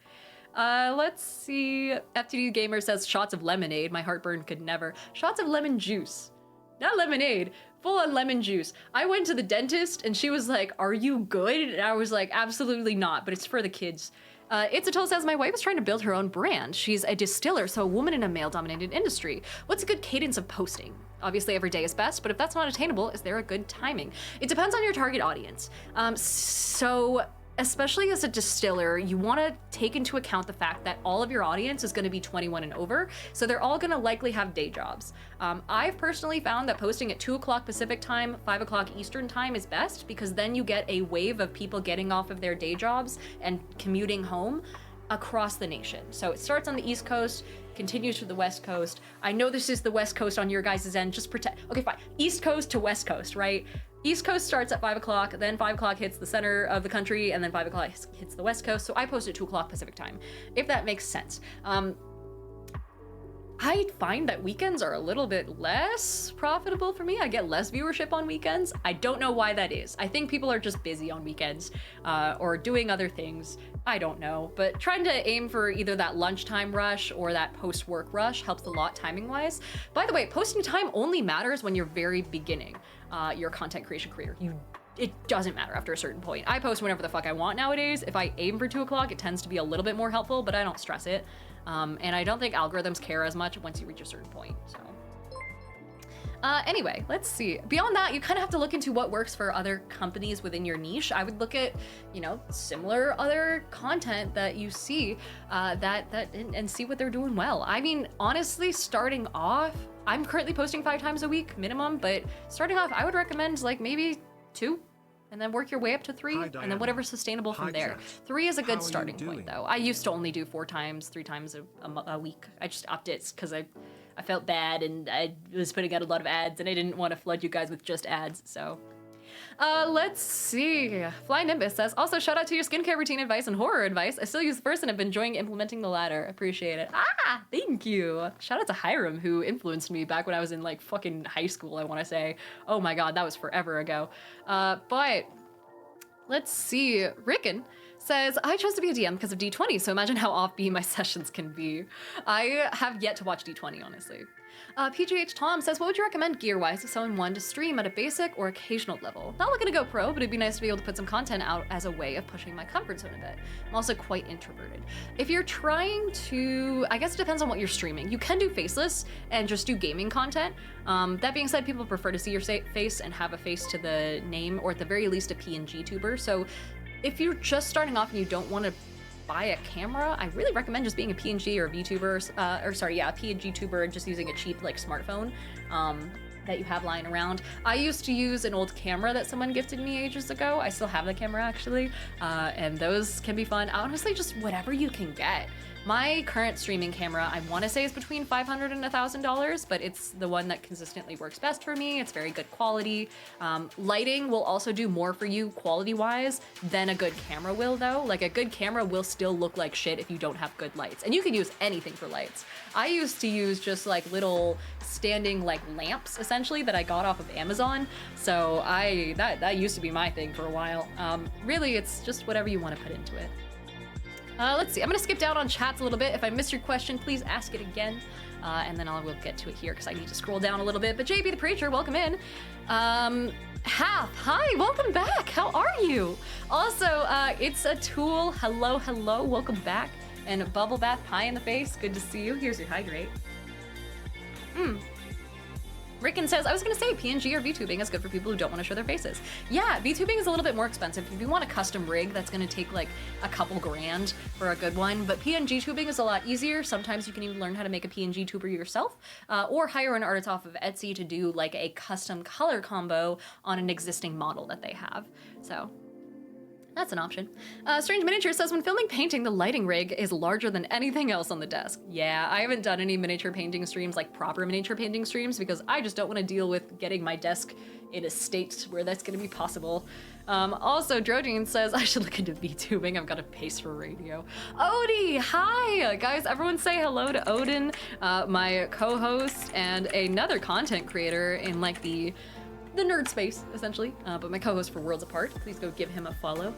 S1: Let's see. FTD Gamer says, shots of lemonade. My heartburn could never. Shots of lemon juice. Not lemonade. Full on lemon juice. I went to the dentist and she was like, are you good? And I was like, absolutely not, but it's for the kids. It's a Toll says, my wife is trying to build her own brand. She's a distiller, so a woman in a male-dominated industry. What's a good cadence of posting? Obviously every day is best, but if that's not attainable, is there a good timing? It depends on your target audience. So especially as a distiller, you want to take into account the fact that all of your audience is going to be 21 and over, so they're all going to likely have day jobs. I've personally found that posting at 2 o'clock Pacific time, 5 o'clock Eastern time is best, because then you get a wave of people getting off of their day jobs and commuting home across the nation. So it starts on the East Coast, continues to the West Coast. I know this is the West Coast on your guys' end, just pretend. Okay, fine. East Coast to West Coast, right? East Coast starts at 5 o'clock, then 5 o'clock hits the center of the country, and then 5 o'clock hits the West Coast. So I post at 2 o'clock Pacific time, if that makes sense. I find that weekends are a little bit less profitable for me. I get less viewership on weekends. I don't know why that is. I think people are just busy on weekends or doing other things. I don't know, but trying to aim for either that lunchtime rush or that post-work rush helps a lot timing-wise. By the way, posting time only matters when you're very beginning your content creation career. It doesn't matter after a certain point. I post whenever the fuck I want nowadays. If I aim for 2 o'clock, it tends to be a little bit more helpful, but I don't stress it. And I don't think algorithms care as much once you reach a certain point, so. Anyway, let's see. Beyond that, you kind of have to look into what works for other companies within your niche. I would look at, you know, similar other content that you see and see what they're doing well. I mean, honestly, starting off, I'm currently posting 5 times a week minimum, but starting off, I would recommend like maybe 2 and then work your way up to 3,
S2: Hi,
S1: and
S2: Diana.
S1: then whatever's sustainable from
S2: Hi,
S1: there.
S2: chat.
S1: 3 is a
S2: How
S1: good
S2: are you
S1: starting point,
S2: doing?
S1: though. I used to only do 4 times, 3 times a week. I just upped it because I felt bad, and I was putting out a lot of ads, and I didn't want to flood you guys with just ads, so... let's see. Fly Nimbus says, also shout out to your skincare routine advice and horror advice. I still use the first and have been enjoying implementing the latter. Appreciate it. Ah, thank you. Shout out to Hiram, who influenced me back when I was in like fucking high school, I want to say. Oh my god, that was forever ago. But let's see. Rickon says, I chose to be a DM because of D20, so imagine how offbeat my sessions can be. I have yet to watch D20, honestly. PGH Tom says, what would you recommend gear-wise if someone wanted to stream at a basic or occasional level? Not looking to go pro, but it'd be nice to be able to put some content out as a way of pushing my comfort zone a bit. I'm also quite introverted. If you're trying to, I guess it depends on what you're streaming. You can do faceless and just do gaming content. That being said, people prefer to see your face and have a face to the name, or at the very least a PNG tuber. So if you're just starting off and you don't want to buy a camera, I really recommend just being a PNG or a VTuber, a PNG tuber, and just using a cheap like smartphone that you have lying around. I used to use an old camera that someone gifted me ages ago. I still have the camera actually, and those can be fun. Honestly, just whatever you can get. My current streaming camera, I want to say, is between $500 and $1,000, but it's the one that consistently works best for me. It's very good quality. Lighting will also do more for you quality-wise than a good camera will, though. Like, a good camera will still look like shit if you don't have good lights, and you can use anything for lights. I used to use just like little standing like lamps, essentially, that I got off of Amazon. So that used to be my thing for a while. Really, it's just whatever you want to put into it. Let's see, I'm gonna skip down on chats a little bit. If I missed your question, please ask it again. And then we'll get to it here because I need to scroll down a little bit. But JB the Preacher, welcome in. Half, hi, welcome back. How are you? Also, it's a tool. Hello, hello, welcome back. And Bubble Bath Pie in the face, good to see you. Here's your hydrate. Rickon says, I was gonna say PNG or Vtubing is good for people who don't want to show their faces. Yeah, Vtubing is a little bit more expensive. If you want a custom rig, that's gonna take like a couple grand for a good one, but PNG tubing is a lot easier. Sometimes you can even learn how to make a PNG tuber yourself, or hire an artist off of Etsy to do like a custom color combo on an existing model that they have. So that's an option. Strange Miniature says, when filming painting, the lighting rig is larger than anything else on the desk. Yeah, I haven't done any miniature painting streams, like proper miniature painting streams, because I just don't want to deal with getting my desk in a state where that's going to be possible. Also, Drojin says, I should look into VTubing. I've got a pace for radio. Odie, hi! Guys, everyone say hello to Odin, my co-host and another content creator in like the nerd space, essentially, but my co-host for Worlds Apart. Please go give him a follow.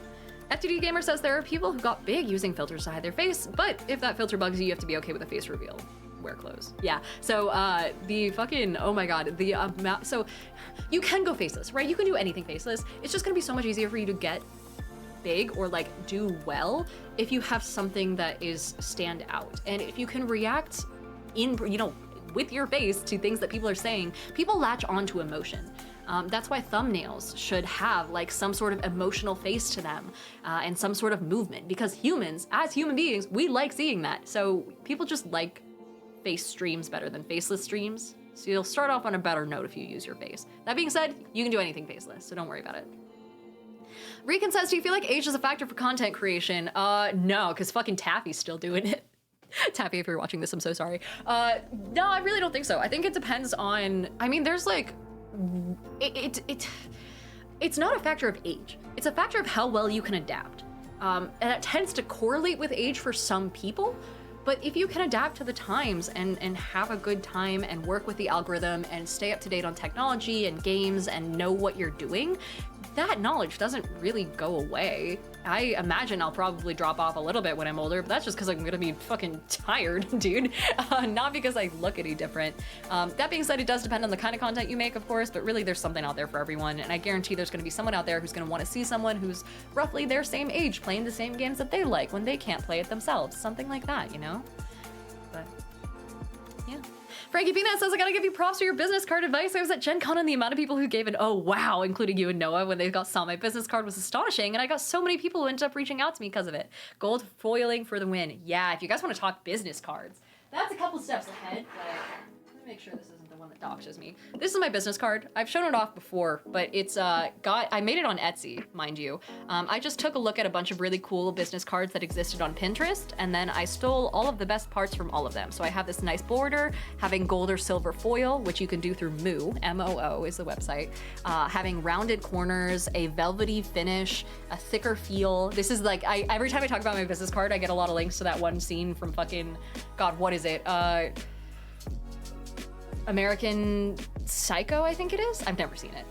S1: FTD Gamer says there are people who got big using filters to hide their face, but if that filter bugs you, you have to be okay with a face reveal. Wear clothes. Yeah, so the fucking, oh my god, the amount, so you can go faceless, right? You can do anything faceless. It's just gonna be so much easier for you to get big or like do well if you have something that is stand out. And if you can react in, you know, with your face to things that people are saying, people latch onto emotion. That's why thumbnails should have like some sort of emotional face to them and some sort of movement, because humans, as human beings, we like seeing that. So people just like face streams better than faceless streams. So you'll start off on a better note if you use your face. That being said, you can do anything faceless, so don't worry about it. Recon says, do you feel like age is a factor for content creation? No, because fucking Taffy's still doing it. Taffy, if you're watching this, I'm so sorry. No, I really don't think so. I think it depends on, I mean, there's like, it's not a factor of age. It's a factor of how well you can adapt. And it tends to correlate with age for some people, but if you can adapt to the times and have a good time and work with the algorithm and stay up to date on technology and games and know what you're doing, that knowledge doesn't really go away. I imagine I'll probably drop off a little bit when I'm older, but that's just because I'm gonna be fucking tired, dude. Not because I look any different. That being said, it does depend on the kind of content you make, of course, but really there's something out there for everyone, and I guarantee there's gonna be someone out there who's gonna want to see someone who's roughly their same age playing the same games that they like when they can't play it themselves. Something like that, you know? But, yeah. Frankie Peanut says, I gotta give you props for your business card advice. I was at Gen Con and the amount of people who gave an oh wow, including you and Noah, when they saw my business card was astonishing, and I got so many people who ended up reaching out to me because of it. Gold foiling for the win. Yeah, if you guys want to talk business cards, that's a couple steps ahead, but make sure this isn't the one that doxes me. This is my business card. I've shown it off before, but it's I made it on Etsy, mind you. I just took a look at a bunch of really cool business cards that existed on Pinterest, and then I stole all of the best parts from all of them. So I have this nice border, having gold or silver foil, which you can do through Moo, M-O-O is the website, having rounded corners, a velvety finish, a thicker feel. This is like, every time I talk about my business card, I get a lot of links to that one scene from fucking, God, what is it? American Psycho, I think it is. I've never seen it.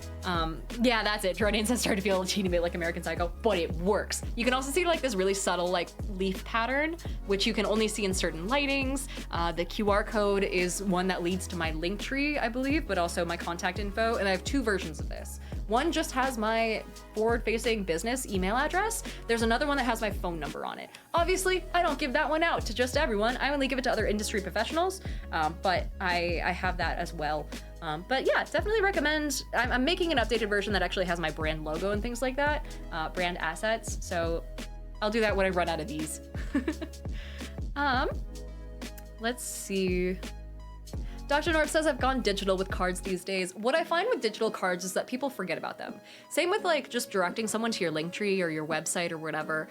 S1: Yeah, that's it. Jordan says started to feel a teeny bit like American Psycho, but it works. You can also see like this really subtle like leaf pattern, which you can only see in certain lightings. The QR code is one that leads to my link tree, I believe, but also my contact info. And I have two versions of this. One just has my forward-facing business email address. There's another one that has my phone number on it. Obviously, I don't give that one out to just everyone. I only give it to other industry professionals, but I have that as well. But yeah, definitely recommend. I'm making an updated version that actually has my brand logo and things like that, brand assets. So I'll do that when I run out of these. Let's see. Dr. North says I've gone digital with cards these days. What I find with digital cards is that people forget about them. Same with like just directing someone to your link tree or your website or whatever.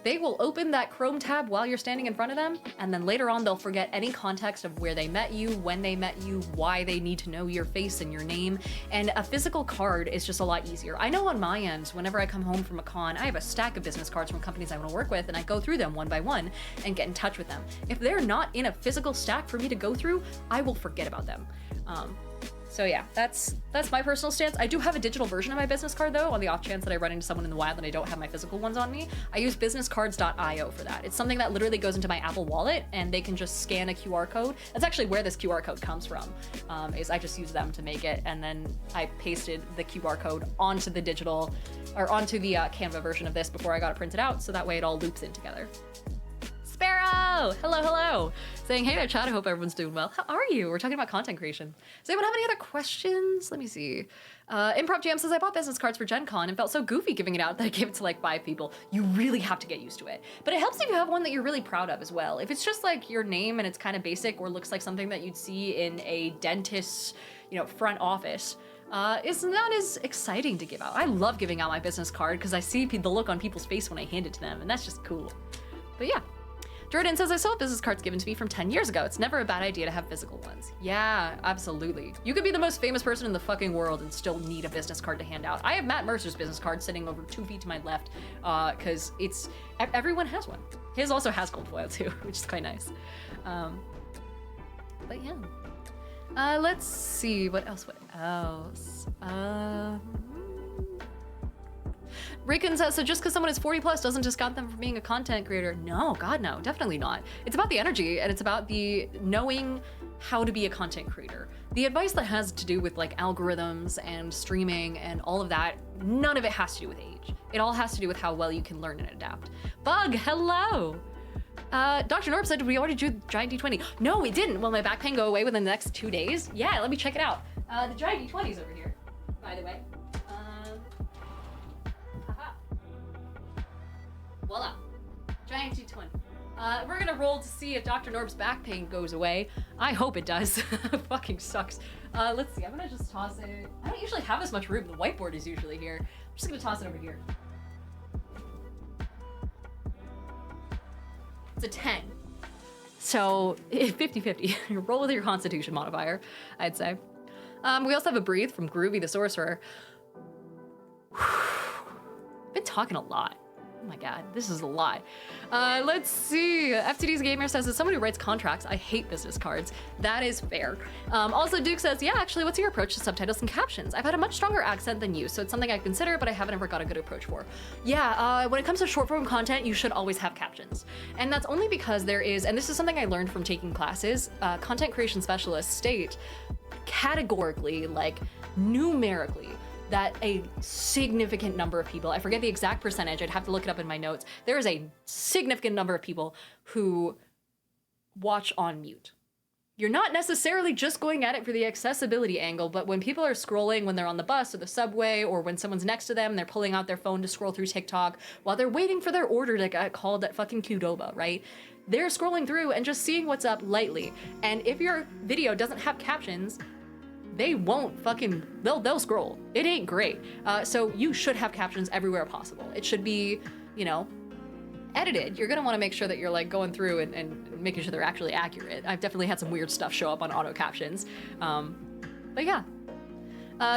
S1: They will open that Chrome tab while you're standing in front of them, and then later on they'll forget any context of where they met you, when they met you, why they need to know your face and your name. And a physical card is just a lot easier. I know on my end, whenever I come home from a con, I have a stack of business cards from companies I want to work with, and I go through them one by one and get in touch with them. If they're not in a physical stack for me to go through, I will forget about them. So yeah, that's my personal stance. I do have a digital version of my business card though, on the off chance that I run into someone in the wild and I don't have my physical ones on me. I use businesscards.io for that. It's something that literally goes into my Apple Wallet and they can just scan a QR code. That's actually where this QR code comes from, is I just use them to make it, and then I pasted the QR code onto the digital, or onto the Canva version of this before I got it printed out, so that way it all loops in together. Sparrow! Hello, hello! Saying, hey there, chat, I hope everyone's doing well. How are you? We're talking about content creation. Does anyone have any other questions? Let me see. Improv Jam says, I bought business cards for Gen Con and felt so goofy giving it out that I gave it to like 5 people. You really have to get used to it. But it helps if you have one that you're really proud of as well. If it's just like your name and it's kind of basic or looks like something that you'd see in a dentist's, front office, it's not as exciting to give out. I love giving out my business card because I see the look on people's face when I hand it to them, and that's just cool. But yeah. Jordan says, I still have business cards given to me from 10 years ago. It's never a bad idea to have physical ones. Yeah, absolutely. You could be the most famous person in the fucking world and still need a business card to hand out. I have Matt Mercer's business card sitting over 2 feet to my left, because everyone has one. His also has gold foil too, which is quite nice. But yeah. Let's see, what else? Rickon says, so just because someone is 40 plus doesn't discount them from being a content creator. No, God, no, definitely not. It's about the energy and it's about the knowing how to be a content creator. The advice that has to do with like algorithms and streaming and all of that, none of it has to do with age. It all has to do with how well you can learn and adapt. Bug, hello. Dr. Norb said, did we already do Giant D20? No, we didn't. Will my back pain go away within the next 2 days? Yeah, let me check it out. The Giant D20 is over here, by the way. Voila, Giant D20. We're gonna roll to see if Dr. Norb's back pain goes away. I hope it does. Fucking sucks. Let's see, I'm gonna just toss it. I don't usually have this much room. The whiteboard is usually here. I'm just gonna toss it over here. It's a 10. So 50-50. Roll with your constitution modifier, I'd say. We also have a breathe from Groovy the Sorcerer. Been talking a lot. Oh my God, this is a lot. Let's see. FTD's Gamer says, as someone who writes contracts, I hate business cards. That is fair. Also, Duke says, yeah, actually, what's your approach to subtitles and captions? I've had a much stronger accent than you, so it's something I consider, but I haven't ever got a good approach for. Yeah, when it comes to short form content, you should always have captions. And that's only because there is, and this is something I learned from taking classes, content creation specialists state categorically, like numerically, that a significant number of people, I forget the exact percentage, I'd have to look it up in my notes, there is a significant number of people who watch on mute. You're not necessarily just going at it for the accessibility angle, but when people are scrolling, when they're on the bus or the subway, or when someone's next to them, they're pulling out their phone to scroll through TikTok while they're waiting for their order to get called at fucking Qdoba, right? they're scrolling through and just seeing what's up lightly. And if your video doesn't have captions, they won't fucking, they'll scroll. It ain't great. So you should have captions everywhere possible. It should be, you know, edited. You're gonna wanna make sure that you're like going through and making sure they're actually accurate. I've definitely had some weird stuff show up on auto captions. But yeah.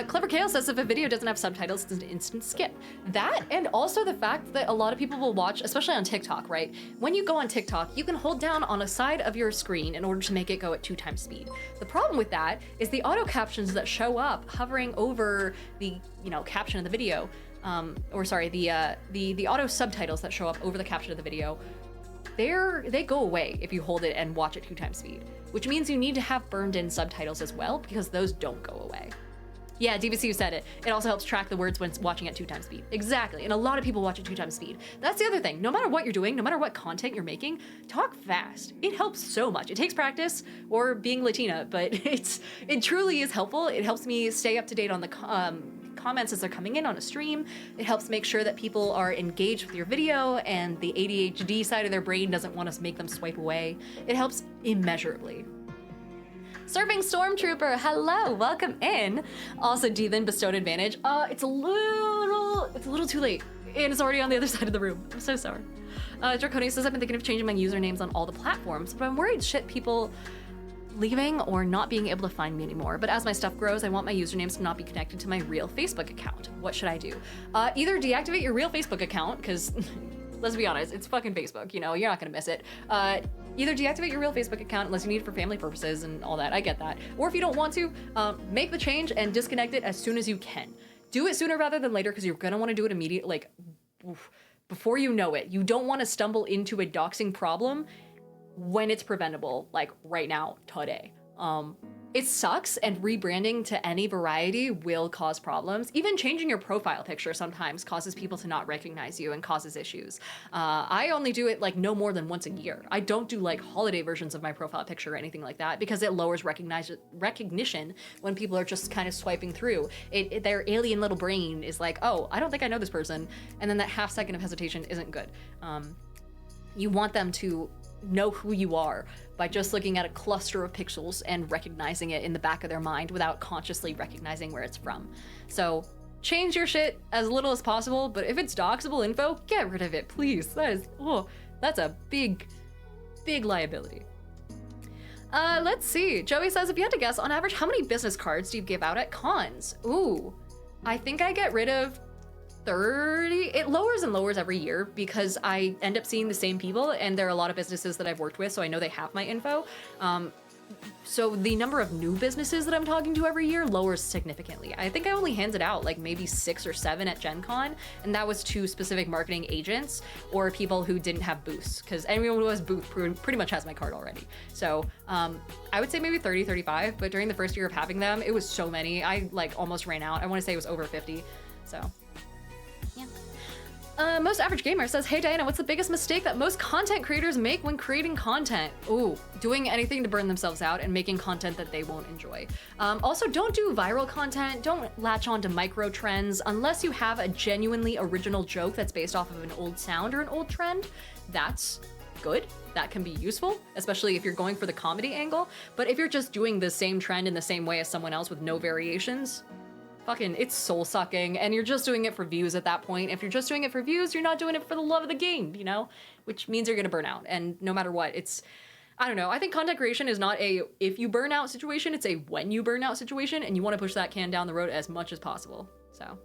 S1: Clever Kale says if a video doesn't have subtitles, it's an instant skip. That, and also the fact that a lot of people will watch, especially on TikTok, right? When you go on TikTok, you can hold down on a side of your screen in order to make it go at 2 times speed. The problem with that is the auto captions that show up hovering over the, you know, caption of the video, or sorry, the auto subtitles that show up over the caption of the video, they go away if you hold it and watch at 2 times speed, which means you need to have burned in subtitles as well, because those don't go away. Yeah, DVC said it. It also helps track the words when watching at 2 times speed. Exactly, and a lot of people watch at 2 times speed. That's the other thing. No matter what you're doing, no matter what content you're making, talk fast. It helps so much. It takes practice or being Latina, but it truly is helpful. It helps me stay up to date on the comments as they're coming in on a stream. It helps make sure that people are engaged with your video and the ADHD side of their brain doesn't want to make them swipe away. It helps immeasurably. Serving Stormtrooper, hello, welcome in. Also, Deethan bestowed advantage. It's a little too late, and it's already on the other side of the room. I'm so sorry. Draconi says I've been thinking of changing my usernames on all the platforms, but I'm worried people leaving or not being able to find me anymore. But as my stuff grows, I want my usernames to not be connected to my real Facebook account. What should I do? Either deactivate your real Facebook account, because let's be honest, it's fucking Facebook, you know, you're not gonna miss it. Either deactivate your real Facebook account unless you need it for family purposes and all that, I get that. Or if you don't want to, make the change and disconnect it as soon as you can. Do it sooner rather than later, because you're gonna wanna do it immediately, like, before you know it. You don't wanna stumble into a doxing problem when it's preventable, like right now, today. It sucks, and rebranding to any variety will cause problems. Even changing your profile picture sometimes causes people to not recognize you and causes issues. I only do it like no more than once a year. I don't do like holiday versions of my profile picture or anything like that, because it lowers recognition when people are just kind of swiping through. Their alien little brain is like, oh, I don't think I know this person, and then that half second of hesitation isn't good. You want them to know who you are by just looking at a cluster of pixels and recognizing it in the back of their mind without consciously recognizing where it's from. So change your shit as little as possible, but if it's doxable info, get rid of it, please. That's a big liability. Let's see. Joey says, if you had to guess, on average, how many business cards do you give out at cons? Ooh, I think I get rid of 30. It lowers and lowers every year because I end up seeing the same people, and there are a lot of businesses that I've worked with, so I know they have my info. So the number of new businesses that I'm talking to every year lowers significantly. I think I only handed out like maybe 6 or 7 at Gen Con, and that was to specific marketing agents or people who didn't have booths, because anyone who has booth pretty much has my card already. So I would say maybe 30, 35, but during the first year of having them, it was so many. I like almost ran out. I want to say it was over 50, so. Most Average Gamer says, hey Diana, what's the biggest mistake that most content creators make when creating content? Ooh, doing anything to burn themselves out and making content that they won't enjoy. Also, don't do viral content. Don't latch on to micro trends unless you have a genuinely original joke that's based off of an old sound or an old trend. That's good. That can be useful, especially if you're going for the comedy angle. But if you're just doing the same trend in the same way as someone else with no variations, fucking, it's soul sucking, and you're just doing it for views at that point. If you're just doing it for views, you're not doing it for the love of the game, you know? Which means you're gonna burn out, and no matter what, it's, I don't know, I think content creation is not a if you burn out situation, it's a when you burn out situation, and you wanna push that can down the road as much as possible, so.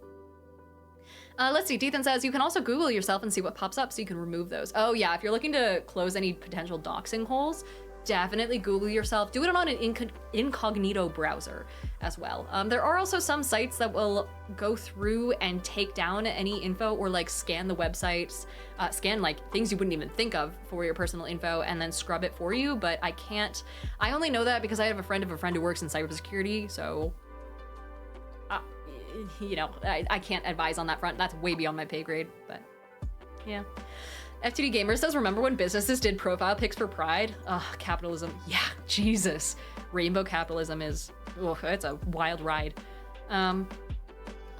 S1: Let's see, Deethan says, you can also Google yourself and see what pops up so you can remove those. Oh yeah, if you're looking to close any potential doxing holes, definitely Google yourself. Do it on an incognito browser as well. There are also some sites that will go through and take down any info or like scan the websites, scan like things you wouldn't even think of for your personal info and then scrub it for you, but I only know that because I have a friend who works in cybersecurity, so you know, I can't advise on that front. That's way beyond my pay grade, but yeah. FTD Gamer says, remember when businesses did profile pics for Pride? Ugh, capitalism. Yeah, Jesus. Rainbow capitalism is, it's a wild ride.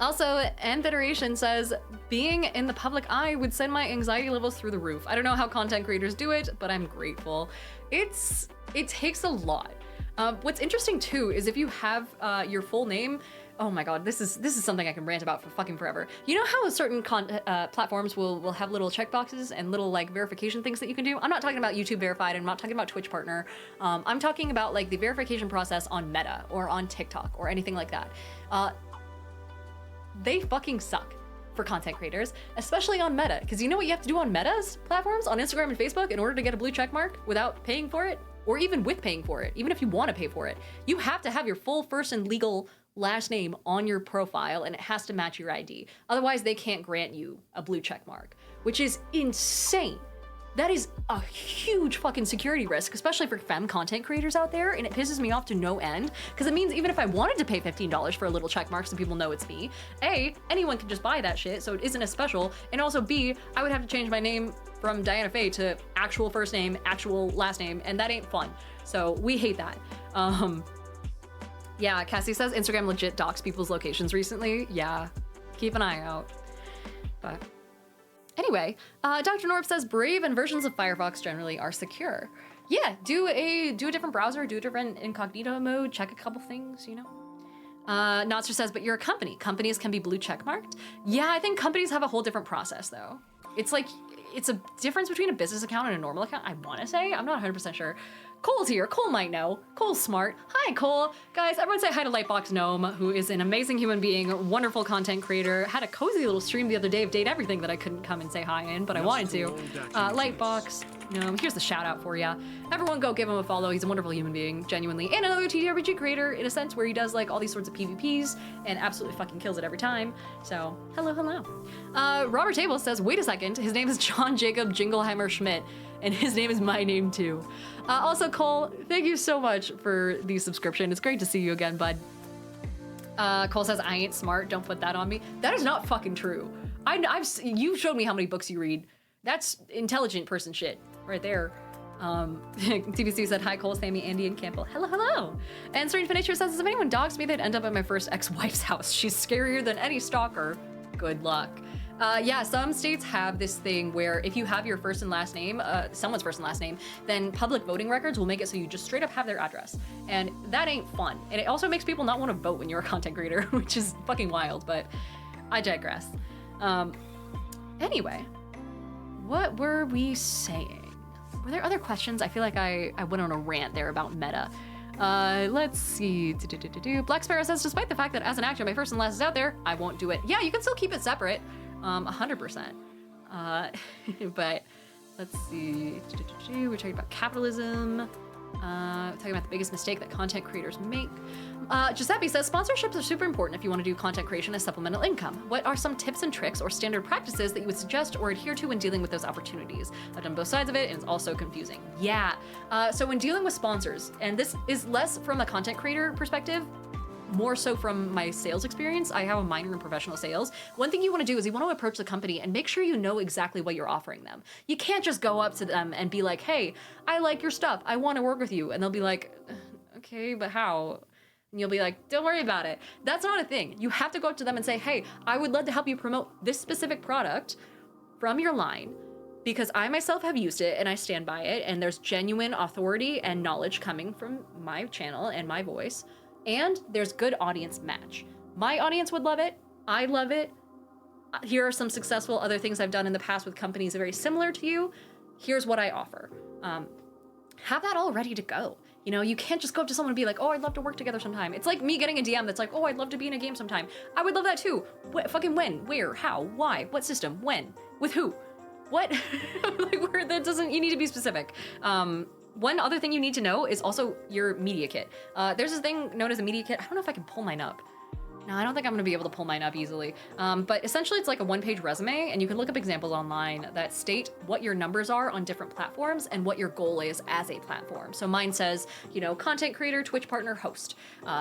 S1: Also, M Federation says, being in the public eye would send my anxiety levels through the roof. I don't know how content creators do it, but I'm grateful. It takes a lot. What's interesting too is if you have your full name, oh my god, this is something I can rant about for fucking forever. You know how certain platforms will have little checkboxes and little like verification things that you can do? I'm not talking about YouTube verified, I'm not talking about Twitch partner. I'm talking about like the verification process on Meta or on TikTok or anything like that. They fucking suck for content creators, especially on Meta. Because you know what you have to do on Meta's platforms, on Instagram and Facebook, in order to get a blue check mark without paying for it? Or even with paying for it, even if you want to pay for it, you have to have your full first and legal last name on your profile, and it has to match your ID. Otherwise, they can't grant you a blue check mark, which is insane. That is a huge fucking security risk, especially for femme content creators out there, and it pisses me off to no end, because it means even if I wanted to pay $15 for a little check mark so people know it's me, A, anyone can just buy that shit, so it isn't as special, and also B, I would have to change my name from Diana Faye to actual first name, actual last name, and that ain't fun. So we hate that. Yeah, Cassie says Instagram legit docs people's locations recently. Yeah, keep an eye out. But anyway, Dr. Norb says Brave and versions of Firefox generally are secure. Yeah, do a different browser, do a different incognito mode, check a couple things, you know. Notster says, but you're a company. Companies can be blue check marked. Yeah, I think companies have a whole different process though. It's like, it's a difference between a business account and a normal account, I wanna say. I'm not 100% sure. Cole's here. Cole might know. Cole's smart. Hi, Cole. Guys, everyone say hi to Lightbox Gnome, who is an amazing human being, wonderful content creator. Had a cozy little stream the other day of Date Everything that I couldn't come and say hi in, but I wanted to. Lightbox Gnome, here's the shout out for ya. Everyone go give him a follow. He's a wonderful human being, genuinely. And another TTRPG creator, in a sense, where he does like all these sorts of PvPs and absolutely fucking kills it every time. So, hello, hello. Robert Table says, wait a second, his name is John Jacob Jingleheimer Schmidt, and his name is my name too. Also, Cole, thank you so much for the subscription. It's great to see you again, bud. Cole says, I ain't smart, don't put that on me. That is not fucking true. You showed me how many books you read. That's intelligent person shit right there. TBC said, hi, Cole, Sammy, Andy, and Campbell. Hello, hello. And Strange Nature says, if anyone dogs me, they'd end up at my first ex-wife's house. She's scarier than any stalker. Good luck. Yeah, some states have this thing where if you have your first and last name, someone's first and last name, then public voting records will make it so you just straight up have their address. And that ain't fun. And it also makes people not want to vote when you're a content creator, which is fucking wild, but I digress. Anyway, what were we saying? Were there other questions? I feel like I went on a rant there about meta. Let's see. Black Sparrow says, despite the fact that as an actor, my first and last is out there, I won't do it. Yeah, you can still keep it separate. 100%. But let's see. We're talking about capitalism. Talking about the biggest mistake that content creators make. Giuseppe says, sponsorships are super important if you want to do content creation as supplemental income. What are some tips and tricks or standard practices that you would suggest or adhere to when dealing with those opportunities? I've done both sides of it and it's also confusing. Yeah. So when dealing with sponsors, and this is less from a content creator perspective, more so from my sales experience. I have a minor in professional sales. One thing you want to do is you want to approach the company and make sure you know exactly what you're offering them. You can't just go up to them and be like, hey, I like your stuff. I want to work with you. And they'll be like, okay, but how? And you'll be like, don't worry about it. That's not a thing. You have to go up to them and say, hey, I would love to help you promote this specific product from your line because I myself have used it and I stand by it. And there's genuine authority and knowledge coming from my channel and my voice. And there's good audience match. My audience would love it. I love it. Here are some successful other things I've done in the past with companies very similar to you. Here's what I offer. Have that all ready to go. You know, you can't just go up to someone and be like, oh, I'd love to work together sometime. It's like me getting a DM that's like, oh, I'd love to be in a game sometime. I would love that too. Fucking when? Where? How? Why? What system? When? With who? What? Like, where that doesn't, you need to be specific. One other thing you need to know is also your media kit. There's this thing known as a media kit. I don't know if I can pull mine up. No, I don't think I'm gonna be able to pull mine up easily. But essentially it's like a one-page resume and you can look up examples online that state what your numbers are on different platforms and what your goal is as a platform. So mine says, you know, content creator, Twitch partner, host,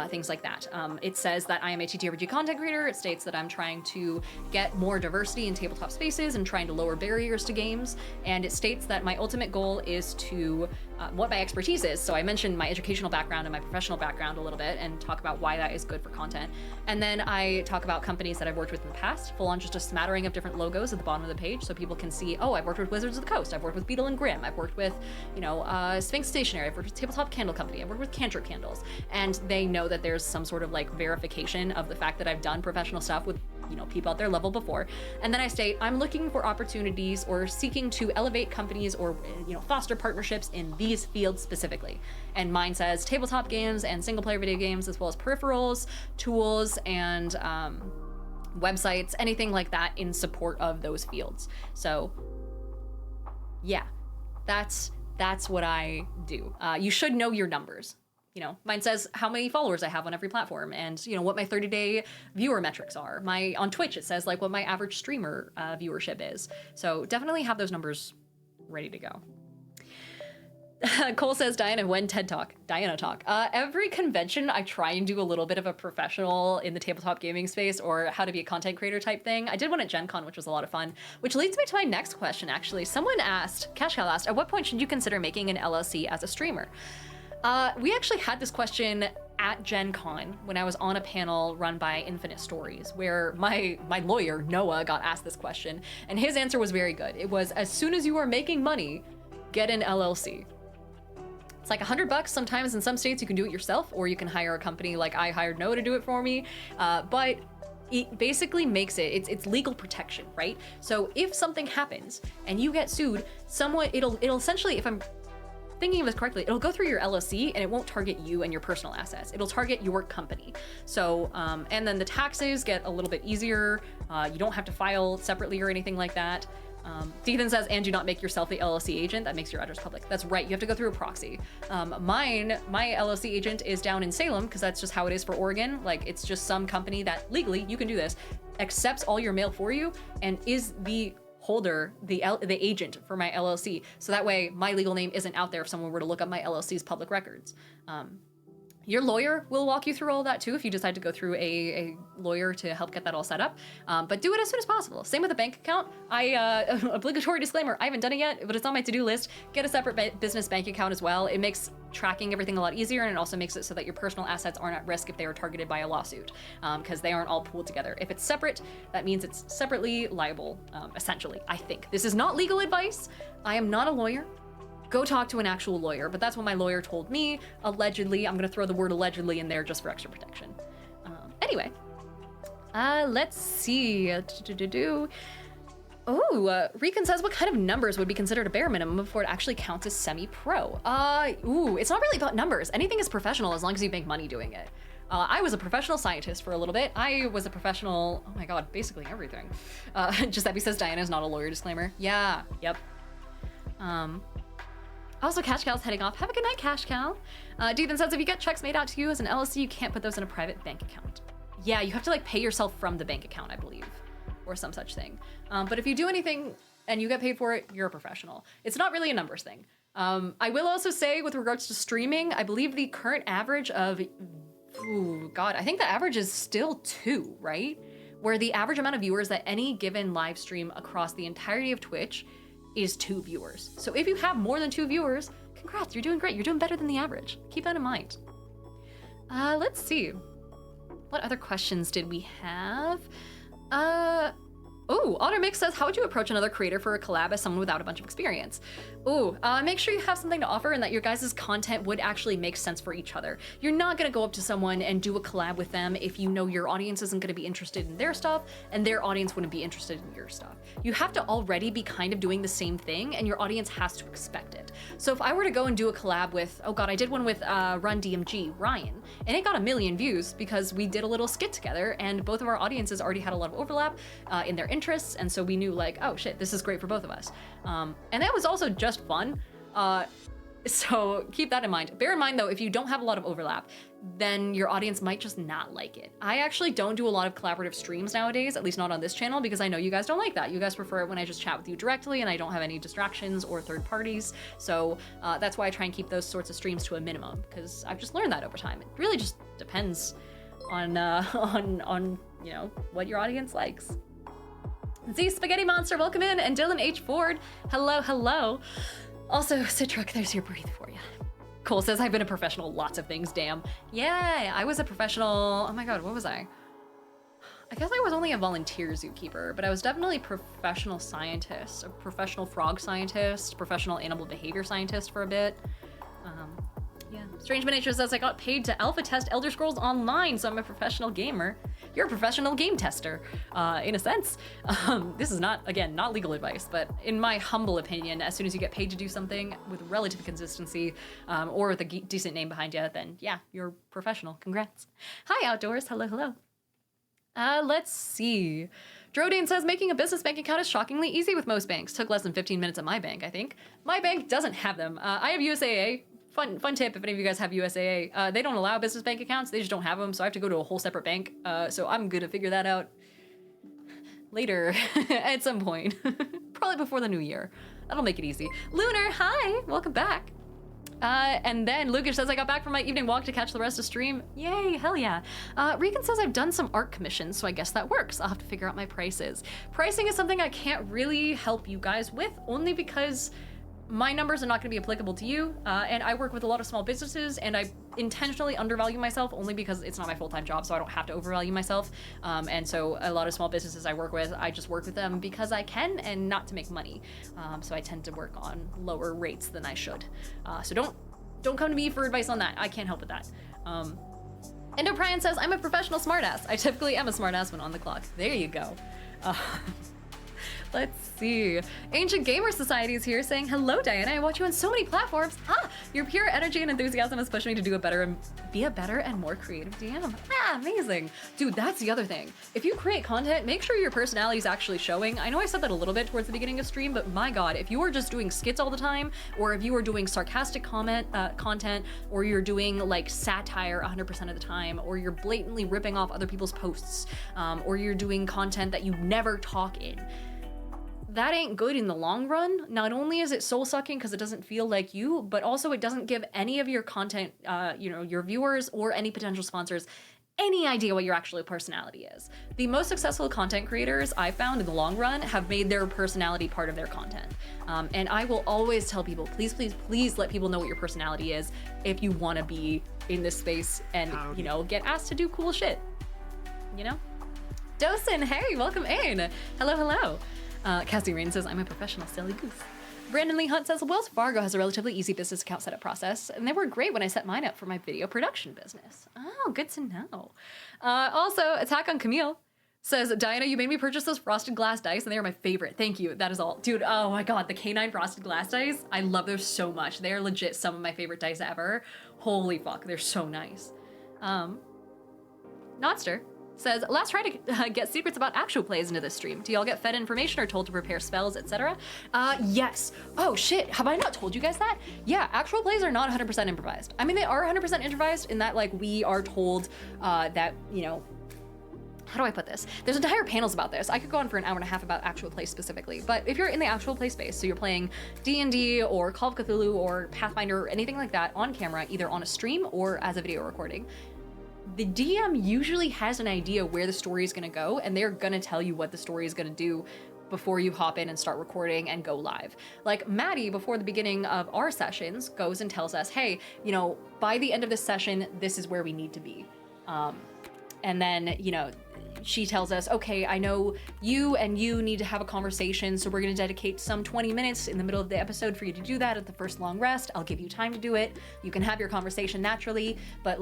S1: things like that. It says that I am a TTRPG content creator. It states that I'm trying to get more diversity in tabletop spaces and trying to lower barriers to games. And it states that my ultimate goal is to, what my expertise is. So I mentioned my educational background and my professional background a little bit and talk about why that is good for content. And And then I talk about companies that I've worked with in the past, full on just a smattering of different logos at the bottom of the page so people can see, oh, I've worked with Wizards of the Coast, I've worked with Beetle and Grimm, I've worked with, you know, Sphinx Stationery, I've worked with Tabletop Candle Company, I've worked with Cantrip Candles. And they know that there's some sort of like verification of the fact that I've done professional stuff with, you know, people at their level before. And then I state, I'm looking for opportunities or seeking to elevate companies or, you know, foster partnerships in these fields specifically. And mine says tabletop games and single player video games, as well as peripherals, tools, and websites, anything like that in support of those fields. So yeah, that's what I do. You should know your numbers. You know, mine says how many followers I have on every platform and, you know, what my 30-day viewer metrics are. On Twitch, it says like what my average streamer viewership is. So definitely have those numbers ready to go. Cole says, Diana, when TED Talk? Diana Talk. Every convention, I try and do a little bit of a professional in the tabletop gaming space or how to be a content creator type thing. I did one at Gen Con, which was a lot of fun, which leads me to my next question, actually. Someone asked, Cash Cow asked, at what point should you consider making an LLC as a streamer? We actually had this question at Gen Con when I was on a panel run by Infinite Stories, where my lawyer, Noah, got asked this question, and his answer was very good. It was, as soon as you are making money, get an LLC. It's like $100 sometimes. In some states you can do it yourself, or you can hire a company like I hired Noah to do it for me. But it basically makes it's legal protection, right? So if something happens and you get sued, it'll essentially, if I'm thinking of this correctly, it'll go through your LLC and it won't target you and your personal assets. It'll target your company. So, and then the taxes get a little bit easier. You don't have to file separately or anything like that. Stephen says, and do not make yourself the LLC agent. That makes your address public. That's right, you have to go through a proxy. My LLC agent is down in Salem because that's just how it is for Oregon. Like, it's just some company that legally, you can do this, accepts all your mail for you and is the holder, the agent for my LLC. So that way my legal name isn't out there if someone were to look up my LLC's public records. Your lawyer will walk you through all that too if you decide to go through a lawyer to help get that all set up. But do it as soon as possible. Same with a bank account. Obligatory disclaimer, I haven't done it yet, but it's on my to-do list. Get a separate business bank account as well. It makes tracking everything a lot easier, and it also makes it so that your personal assets aren't at risk if they are targeted by a lawsuit, because they aren't all pooled together. If it's separate, that means it's separately liable, essentially, I think. This is not legal advice. I am not a lawyer. Go talk to an actual lawyer, but that's what my lawyer told me, allegedly. I'm gonna throw the word allegedly in there just for extra protection. Anyway, let's see. Oh, Recon says, what kind of numbers would be considered a bare minimum before it actually counts as semi-pro? It's not really about numbers. Anything is professional as long as you make money doing it. I was a professional scientist for a little bit. I was a professional, oh my God, basically everything. Giuseppe says Diana's not a lawyer, disclaimer. Yeah, yep. Also, Cash Cow's heading off. Have a good night, Cash Cow. Deethan says, if you get checks made out to you as an LLC, you can't put those in a private bank account. Yeah, you have to like pay yourself from the bank account, I believe, or some such thing. But if you do anything and you get paid for it, you're a professional. It's not really a numbers thing. I will also say with regards to streaming, I believe the current average of, I think the average is still 2, right? Where the average amount of viewers that any given live stream across the entirety of Twitch is 2 viewers. So if you have more than 2 viewers, congrats, you're doing great. You're doing better than the average. Keep that in mind. Let's see. What other questions did we have? Automix says, how would you approach another creator for a collab as someone without a bunch of experience? Make sure you have something to offer and that your guys' content would actually make sense for each other. You're not gonna go up to someone and do a collab with them if you know your audience isn't gonna be interested in their stuff and their audience wouldn't be interested in your stuff. You have to already be kind of doing the same thing and your audience has to expect it. So if I were to go and do a collab with, I did one with Run DMG, Ryan, and it got 1 million views because we did a little skit together and both of our audiences already had a lot of overlap in their interests, and so we knew like, oh shit, this is great for both of us. And that was also just fun. So keep that in mind. Bear in mind though, if you don't have a lot of overlap, then your audience might just not like it. I actually don't do a lot of collaborative streams nowadays, at least not on this channel, because I know you guys don't like that. You guys prefer it when I just chat with you directly and I don't have any distractions or third parties. So that's why I try and keep those sorts of streams to a minimum, because I've just learned that over time. It really just depends on you know, what your audience likes. Z Spaghetti Monster, welcome in, and Dylan H. Ford, hello, hello. Also, Citric, there's your breathe for you. Cole says, I've been a professional, lots of things, damn. Yeah, I was a professional, oh my God, what was I? I guess I was only a volunteer zookeeper, but I was definitely professional scientist, a professional frog scientist, professional animal behavior scientist for a bit. Yeah. Strange Miniature says, I got paid to alpha test Elder Scrolls Online, so I'm a professional gamer. You're a professional game tester, in a sense. This is not, again, not legal advice, but in my humble opinion, as soon as you get paid to do something with relative consistency, or with a decent name behind you, then yeah, you're professional. Congrats. Hi, Outdoors. Hello, hello. Let's see. Drodane says, making a business bank account is shockingly easy with most banks. Took less than 15 minutes at my bank, I think. My bank doesn't have them. I have USAA. Fun tip, if any of you guys have USAA, they don't allow business bank accounts, they just don't have them, so I have to go to a whole separate bank, so I'm gonna figure that out later at some point, probably before the new year. That'll make it easy. Lunar, hi, welcome back. And then Lucas says, I got back from my evening walk to catch the rest of stream. Yay, hell yeah. Regan says, I've done some art commissions, so I guess that works. I'll have to figure out my prices. Pricing is something I can't really help you guys with, only because my numbers are not going to be applicable to you, and I work with a lot of small businesses, and I intentionally undervalue myself only because it's not my full-time job, so I don't have to overvalue myself. And so a lot of small businesses I work with, I just work with them because I can and not to make money. So I tend to work on lower rates than I should. So don't come to me for advice on that. I can't help with that. Endoprian says, I'm a professional smartass. I typically am a smartass when on the clock. There you go. Let's see. Ancient Gamer Society is here saying, hello, Diana. I watch you on so many platforms. Your pure energy and enthusiasm has pushed me to be a better and more creative DM. Amazing. Dude, that's the other thing. If you create content, make sure your personality is actually showing. I know I said that a little bit towards the beginning of stream, but my God, if you are just doing skits all the time, or if you are doing sarcastic content, or you're doing like satire 100% of the time, or you're blatantly ripping off other people's posts, or you're doing content that you never talk in, that ain't good in the long run. Not only is it soul sucking because it doesn't feel like you, but also it doesn't give any of your content, your viewers or any potential sponsors any idea what your actual personality is. The most successful content creators I found in the long run have made their personality part of their content. And I will always tell people, please, please, please let people know what your personality is if you want to be in this space and, get asked to do cool shit, Dosen, hey, welcome in. Hello, hello. Cassie Rain says, I'm a professional silly goose. Brandon Lee Hunt says, Wells Fargo has a relatively easy business account setup process, and they were great when I set mine up for my video production business. Oh, good to know. Also, Attack on Camille says, Diana, you made me purchase those frosted glass dice, and they are my favorite. Thank you. That is all. Dude, oh my God, the K9 frosted glass dice, I love those so much. They are legit some of my favorite dice ever. Holy fuck, they're so nice. Notster says, last try to get secrets about actual plays into this stream. Do y'all get fed information or told to prepare spells, etc.? Yes. Oh shit, have I not told you guys that? Yeah, actual plays are not 100% improvised. I mean, they are 100% improvised in that, like, we are told that, how do I put this? There's entire panels about this. I could go on for an hour and a half about actual play specifically, but if you're in the actual play space, so you're playing D&D or Call of Cthulhu or Pathfinder or anything like that on camera, either on a stream or as a video recording, the DM usually has an idea where the story is going to go, and they're going to tell you what the story is going to do before you hop in and start recording and go live. Like Maddie, before the beginning of our sessions, goes and tells us, hey, by the end of this session, this is where we need to be. And then, she tells us, okay, I know you and you need to have a conversation, so we're going to dedicate some 20 minutes in the middle of the episode for you to do that at the first long rest. I'll give you time to do it. You can have your conversation naturally, but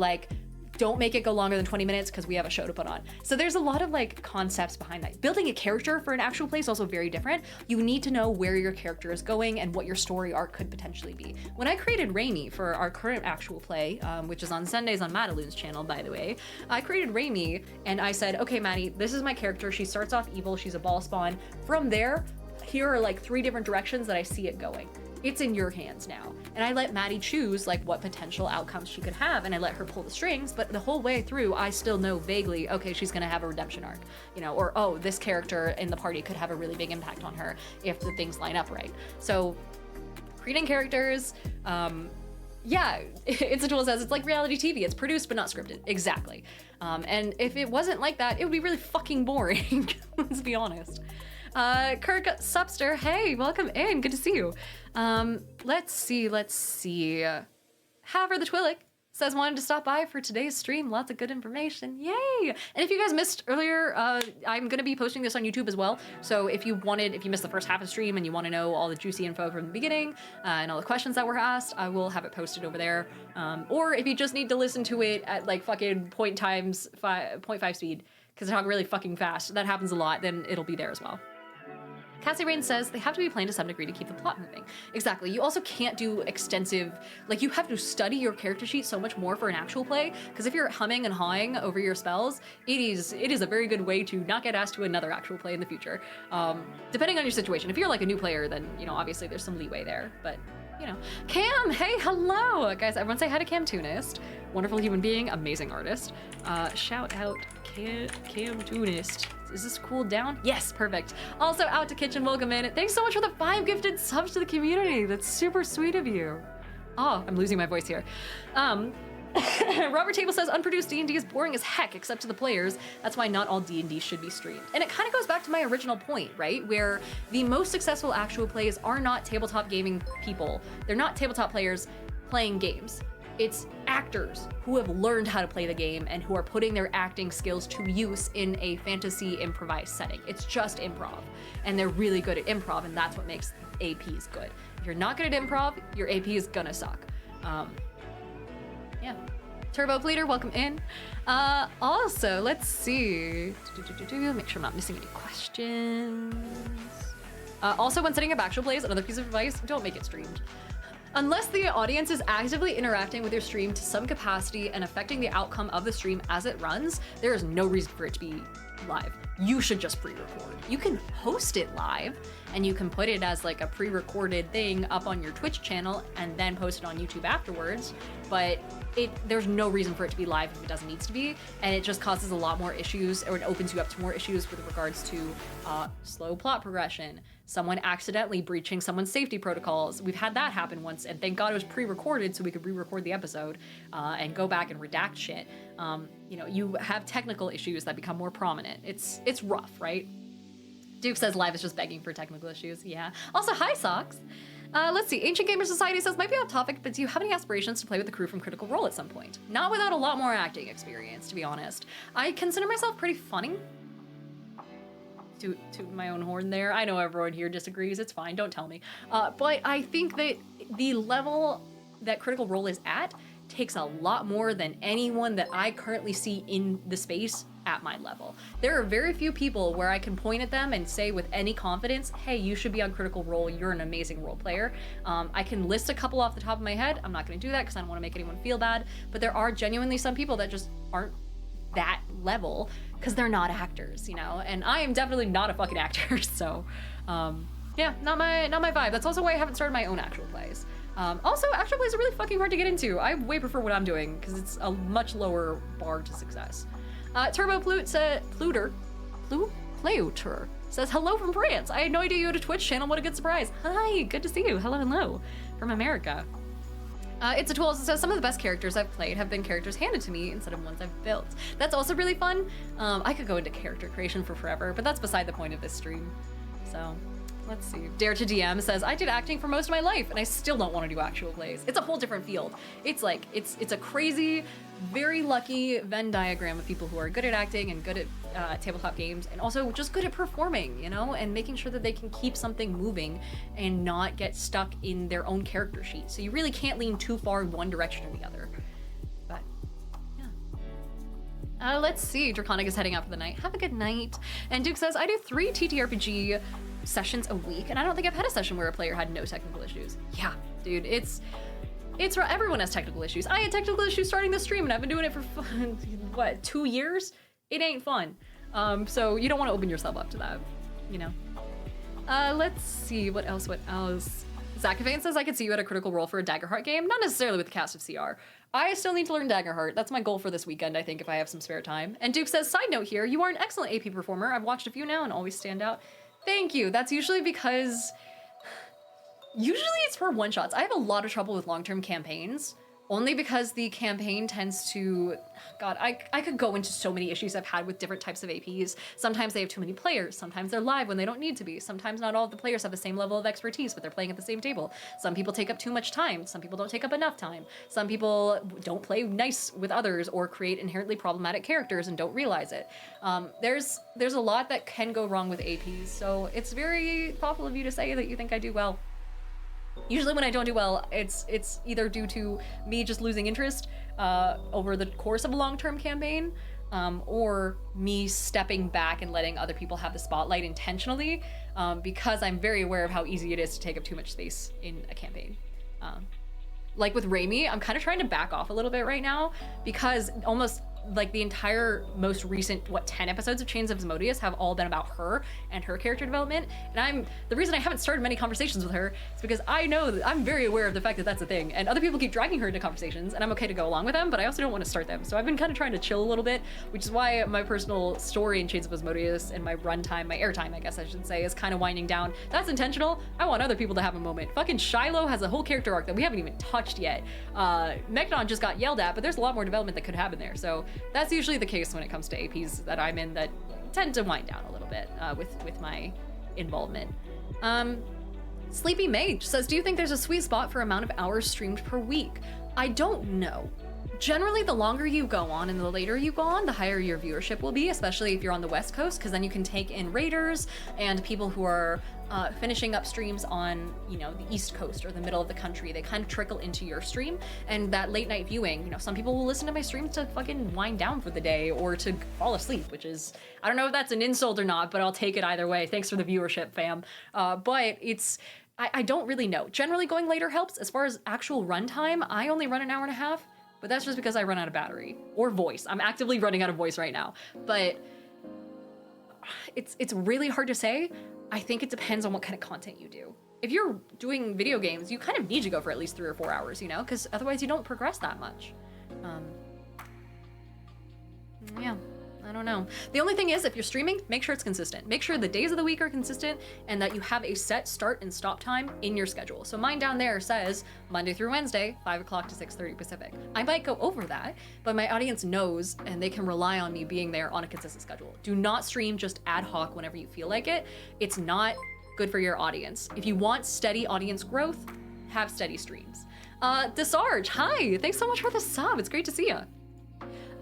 S1: don't make it go longer than 20 minutes because we have a show to put on. So there's a lot of concepts behind that. Building a character for an actual play is also very different. You need to know where your character is going and what your story arc could potentially be. When I created Raimi for our current actual play, which is on Sundays on Madaloon's channel, by the way, I created Raimi and I said, okay, Maddie, this is my character. She starts off evil. She's a ball spawn. From there, here are 3 different directions that I see it going. It's in your hands now. And I let Maddie choose what potential outcomes she could have, and I let her pull the strings, but the whole way through, I still know vaguely, okay, she's gonna have a redemption arc, or, oh, this character in the party could have a really big impact on her if the things line up right. So creating characters, yeah, Incidental says it's like reality TV. It's produced but not scripted. Exactly. And if it wasn't like that, it would be really fucking boring. Let's be honest. Kirk Subster, hey, welcome in. Good to see you. Let's see. Haver the Twillick says wanted to stop by for today's stream. Lots of good information. Yay! And if you guys missed earlier, I'm gonna be posting this on YouTube as well. So if you missed the first half of the stream and you want to know all the juicy info from the beginning and all the questions that were asked, I will have it posted over there. Or if you just need to listen to it at like fucking 0.5 speed, because they're talking really fucking fast, that happens a lot, then it'll be there as well. Cassie Rain says they have to be planned to some degree to keep the plot moving. Exactly. You also can't do extensive, like you have to study your character sheet so much more for an actual play, because if you're humming and hawing over your spells, it is a very good way to not get asked to another actual play in the future. Depending on your situation. If you're like a new player, then, you know, obviously there's some leeway there, but you know. Cam, hey, hello! Guys, everyone say hi to Camtoonist. Wonderful human being, amazing artist. Shout out Camtoonist. Is this cooled down? Yes, perfect. Also, out to Kitchen, welcome in. Thanks so much for the 5 gifted subs to the community. That's super sweet of you. Oh, I'm losing my voice here. Robert Table says unproduced D&D is boring as heck, except to the players. That's why not all D&D should be streamed. And it kind of goes back to my original point, right? Where the most successful actual plays are not tabletop gaming people. They're not tabletop players playing games. It's actors who have learned how to play the game and who are putting their acting skills to use in a fantasy improvised setting. It's just improv, and they're really good at improv, and that's what makes APs good. If you're not good at improv, your AP is gonna suck. Yeah. Turbo Pleader, welcome in. Also, let's see. Make sure I'm not missing any questions. Also, when setting up actual plays, another piece of advice, don't make it streamed. Unless the audience is actively interacting with your stream to some capacity and affecting the outcome of the stream as it runs, there is no reason for it to be live. You should just pre-record. You can host it live and you can put it as like a pre-recorded thing up on your Twitch channel and then post it on YouTube afterwards, but there's no reason for it to be live if it doesn't need to be, and it just causes a lot more issues, or it opens you up to more issues with regards to slow plot progression, someone accidentally breaching someone's safety protocols. We've had that happen once, and thank God it was pre-recorded so we could re-record the episode and go back and redact shit. You know, you have technical issues that become more prominent. It's rough, right? Duke says live is just begging for technical issues. Yeah. Also, hi, Socks. Let's see. Ancient Gamer Society says, might be off topic, but do you have any aspirations to play with the crew from Critical Role at some point? Not without a lot more acting experience, to be honest. I consider myself pretty funny. To my own horn there. I know everyone here disagrees. It's fine. Don't tell me. But I think that the level that Critical Role is at takes a lot more than anyone that I currently see in the space at my level. There are very few people where I can point at them and say with any confidence, hey, you should be on Critical Role, you're an amazing role player. I can list a couple off the top of my head. I'm not gonna do that because I don't wanna make anyone feel bad, but there are genuinely some people that just aren't that level because they're not actors, you know? And I am definitely not a fucking actor, so yeah, not my vibe. That's also why I haven't started my own actual plays. Also, actual plays are really fucking hard to get into. I way prefer what I'm doing because it's a much lower bar to success. Turbo Pluter says, hello from France. I had no idea you had a Twitch channel. What a good surprise. Hi, good to see you. Hello from America. It's a tool that says some of the best characters I've played have been characters handed to me instead of ones I've built. That's also really fun. I could go into character creation for forever, but that's beside the point of this stream. So let's see. Dare to DM says, I did acting for most of my life and I still don't want to do actual plays. It's a whole different field. It's like, it's a crazy, very lucky Venn diagram of people who are good at acting and good at tabletop games and also just good at performing, you know, and making sure that they can keep something moving and not get stuck in their own character sheet. So you really can't lean too far in one direction or the other. But yeah. Let's see. Draconic is heading out for the night. Have a good night. And Duke says, I do 3 TTRPG sessions a week, and I don't think I've had a session where a player had no technical issues. Yeah, dude, it's everyone has technical issues. I had technical issues starting the stream, and I've been doing it for what, 2 years? It ain't fun. So you don't want to open yourself up to that, you know. Let's see, what else? Zachavane says, I could see you at a Critical Role for a Daggerheart game. Not necessarily with the cast of CR. I still need to learn Daggerheart. That's my goal for this weekend, I think, if I have some spare time. And Duke says, side note here, you are an excellent AP performer. I've watched a few now and always stand out. Thank you. That's usually because, usually it's for one-shots. I have a lot of trouble with long-term campaigns Only because the campaign tends to, God, I could go into so many issues I've had with different types of APs. Sometimes they have too many players. Sometimes they're live when they don't need to be. Sometimes not all of the players have the same level of expertise, but they're playing at the same table. Some people take up too much time. Some people don't take up enough time. Some people don't play nice with others or create inherently problematic characters and don't realize it. There's a lot that can go wrong with APs, so it's very thoughtful of you to say that you think I do well. Usually when I don't do well, it's either due to me just losing interest over the course of a long-term campaign, or me stepping back and letting other people have the spotlight intentionally, because I'm very aware of how easy it is to take up too much space in a campaign. Like with Raimi, I'm kind of trying to back off a little bit right now, because almost like the entire most recent 10 episodes of Chains of Asmodeus have all been about her and her character development, and the reason I haven't started many conversations with her is because I know that I'm very aware of the fact that that's a thing, and other people keep dragging her into conversations, and I'm okay to go along with them, but I also don't want to start them. So I've been kind of trying to chill a little bit, which is why my personal story in Chains of Asmodeus and my runtime, my airtime I guess I should say, is kind of winding down. That's intentional. I want other people to have a moment. Fucking Shiloh has a whole character arc that we haven't even touched yet. Mechnon just got yelled at, but there's a lot more development that could happen there. So that's usually the case when it comes to APs that I'm in that tend to wind down a little bit with my involvement. Sleepy Mage says, do you think there's a sweet spot for amount of hours streamed per week? I don't know. Generally, the longer you go on and the later you go on, the higher your viewership will be, especially if you're on the West Coast, because then you can take in raiders and people who are finishing up streams on, you know, the East Coast or the middle of the country. They kind of trickle into your stream, and that late night viewing, you know, some people will listen to my streams to fucking wind down for the day or to fall asleep, which is, I don't know if that's an insult or not, but I'll take it either way. Thanks for the viewership, fam. But it's, I don't really know. Generally going later helps. As far as actual runtime, I only run an hour and a half. But that's just because I run out of battery or voice. I'm actively running out of voice right now, but it's really hard to say. I think it depends on what kind of content you do. If you're doing video games, you kind of need to go for at least 3 or 4 hours, you know, because otherwise you don't progress that much. Yeah. I don't know. The only thing is, if you're streaming, make sure it's consistent. Make sure the days of the week are consistent and that you have a set start and stop time in your schedule. So mine down there says Monday through Wednesday, 5 o'clock to 6:30 Pacific. I might go over that, but my audience knows and they can rely on me being there on a consistent schedule. Do not stream just ad hoc whenever you feel like it. It's not good for your audience. If you want steady audience growth, have steady streams. Desarge, hi, thanks so much for the sub. It's great to see you.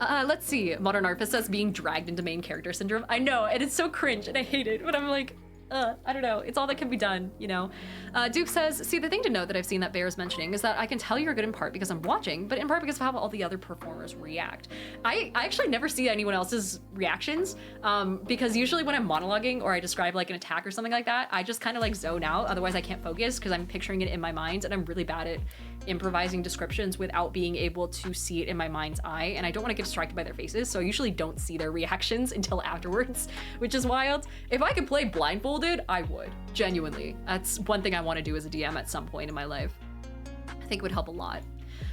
S1: Let's see. Modern Arpist says being dragged into main character syndrome. I know, and it's so cringe, and I hate it, but I'm like, I don't know. It's all that can be done, you know? Duke says, see, the thing to note that I've seen that Bear's mentioning is that I can tell you're good in part because I'm watching, but in part because of how all the other performers react. I actually never see anyone else's reactions, because usually when I'm monologuing or I describe like an attack or something like that, I just kind of like zone out. Otherwise I can't focus because I'm picturing it in my mind, and I'm really bad at improvising descriptions without being able to see it in my mind's eye, and I don't want to get distracted by their faces, so I usually don't see their reactions until afterwards, which is wild. If I could play blindfolded, I would. Genuinely. That's one thing I want to do as a DM at some point in my life. I think it would help a lot.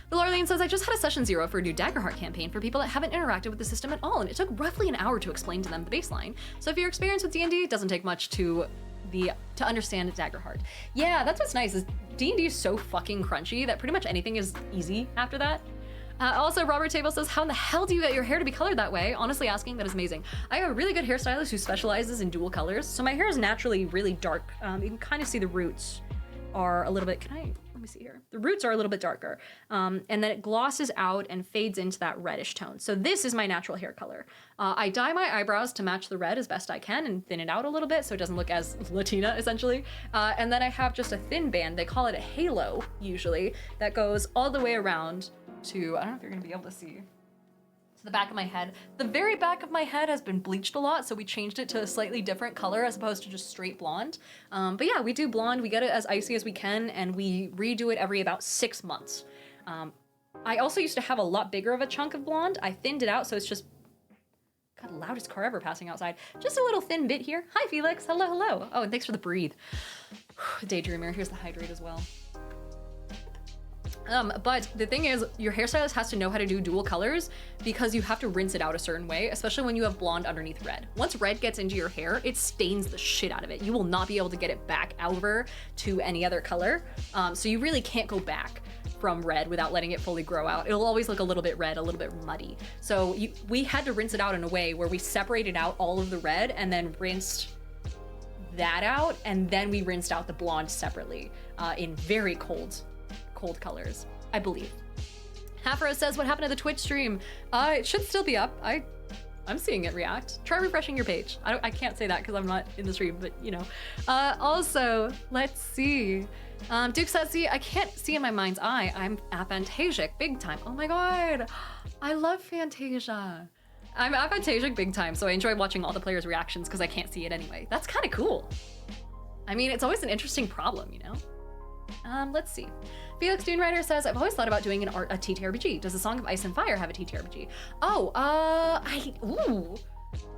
S1: The Lorlean says, I just had a session 0 for a new Daggerheart campaign for people that haven't interacted with the system at all, and it took roughly an hour to explain to them the baseline. So if you're experienced with D&D, it doesn't take much to understand Daggerheart. Yeah, that's what's nice, is D&D is so fucking crunchy that pretty much anything is easy after that. Also, Robert Table says, how in the hell do you get your hair to be colored that way? Honestly asking, that is amazing. I have a really good hairstylist who specializes in dual colors, so my hair is naturally really dark. You can kind of see the roots are a little bit, let me see here. The roots are a little bit darker, and then it glosses out and fades into that reddish tone. So this is my natural hair color. I dye my eyebrows to match the red as best I can and thin it out a little bit so it doesn't look as Latina, essentially. And then I have just a thin band, they call it a halo, usually, that goes all the way around to, I don't know if you're gonna be able to see, to the back of my head. The very back of my head has been bleached a lot, so we changed it to a slightly different color as opposed to just straight blonde. But yeah, we do blonde, we get it as icy as we can, and we redo it every about 6 months. I also used to have a lot bigger of a chunk of blonde. I thinned it out, so it's just, God, loudest car ever passing outside. Just a little thin bit here. Hi, Felix, hello, hello. Oh, and thanks for the breathe. Daydreamer, here's the hydrate as well. But the thing is, your hairstylist has to know how to do dual colors because you have to rinse it out a certain way, especially when you have blonde underneath red. Once red gets into your hair, it stains the shit out of it. You will not be able to get it back over to any other color. So you really can't go back from red without letting it fully grow out. It'll always look a little bit red, a little bit muddy. So we had to rinse it out in a way where we separated out all of the red and then rinsed that out, and then we rinsed out the blonde separately in very cold colors, I believe. Half-Rose says, what happened to the Twitch stream? It should still be up. I'm seeing it react. Try refreshing your page. I can't say that because I'm not in the stream, but you know. Also, let's see. Duke says, see, I can't see in my mind's eye. I'm aphantasic big time. Oh my god. I love Fantasia. I'm aphantasic big time, so I enjoy watching all the players' reactions because I can't see it anyway. That's kind of cool. I mean, it's always an interesting problem, you know? Let's see. Felix Dunewriter says, I've always thought about doing a TTRPG. Does the Song of Ice and Fire have a TTRPG? Oh, ooh.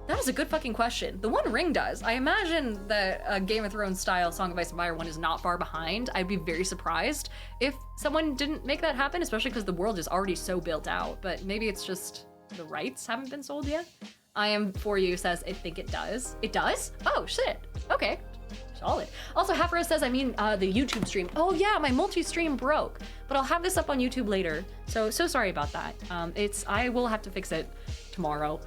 S1: That is a good fucking question. The One Ring does. I imagine that a Game of Thrones style Song of Ice and Fire one is not far behind. I'd be very surprised if someone didn't make that happen, especially because the world is already so built out, but maybe it's just the rights haven't been sold yet. I Am For You says, I think it does. It does? Oh, shit. Okay. Solid. Also, Half-Rose says, I mean, the YouTube stream. Oh yeah, my multi-stream broke, but I'll have this up on YouTube later. So sorry about that. I will have to fix it tomorrow.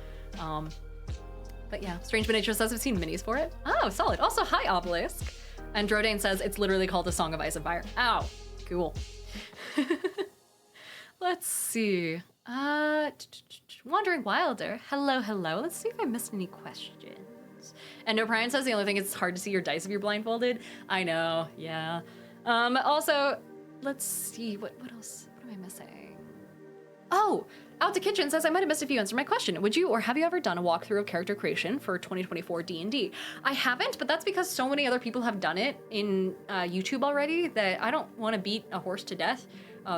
S1: But yeah, Strange Nature says, I've seen minis for it. Oh, solid. Also, hi, Obelisk. And Drodane says, it's literally called The Song of Ice and Fire. Ow, cool. Let's see. Wandering Wilder. Hello. Let's see if I missed any questions. And O'Brien says the only thing is it's hard to see your dice if you're blindfolded. I know, yeah. Also, let's see, what else? What am I missing? Oh, Out to Kitchen says, I might have missed if you answered my question. Would you or have you ever done a walkthrough of character creation for 2024 D&D? I haven't, but that's because so many other people have done it in YouTube already that I don't want to beat a horse to death.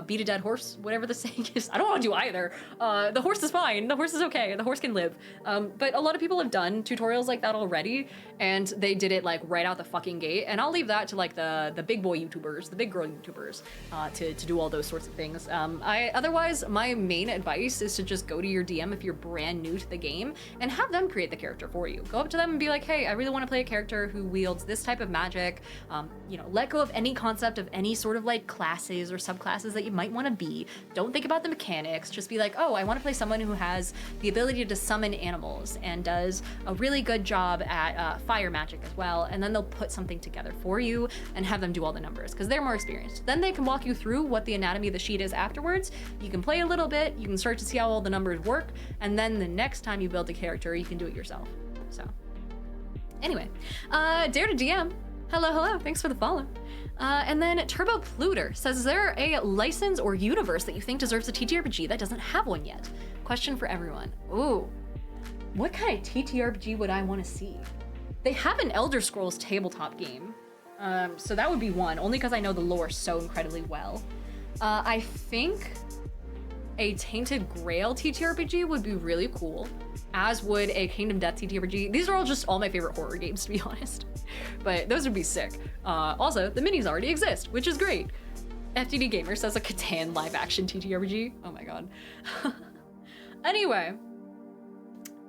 S1: Beat a dead horse, whatever the saying is. I don't want to do either. The horse is fine. The horse is okay. The horse can live. But a lot of people have done tutorials like that already, and they did it like right out the fucking gate. And I'll leave that to like the big boy YouTubers, the big girl YouTubers, to do all those sorts of things. Otherwise, my main advice is to just go to your DM if you're brand new to the game and have them create the character for you. Go up to them and be like, hey, I really want to play a character who wields this type of magic. Let go of any concept of any sort of like classes or subclasses that you might want to be. Don't think about the mechanics. Just be like, oh, I want to play someone who has the ability to summon animals and does a really good job at fire magic as well. And then they'll put something together for you and have them do all the numbers because they're more experienced. Then they can walk you through what the anatomy of the sheet is afterwards. You can play a little bit. You can start to see how all the numbers work. And then the next time you build a character, you can do it yourself. So anyway, Dare to DM. Hello. Thanks for the follow. And then Turbo Pluter says, is there a license or universe that you think deserves a TTRPG that doesn't have one yet? Question for everyone. Ooh, what kind of TTRPG would I want to see? They have an Elder Scrolls tabletop game. So that would be one, only because I know the lore so incredibly well. I think a Tainted Grail TTRPG would be really cool, as would a Kingdom Death TTRPG. These are all just all my favorite horror games, to be honest. But those would be sick. Also, the minis already exist, which is great. FTD Gamer says a Catan live-action TTRPG. Oh my god. Anyway,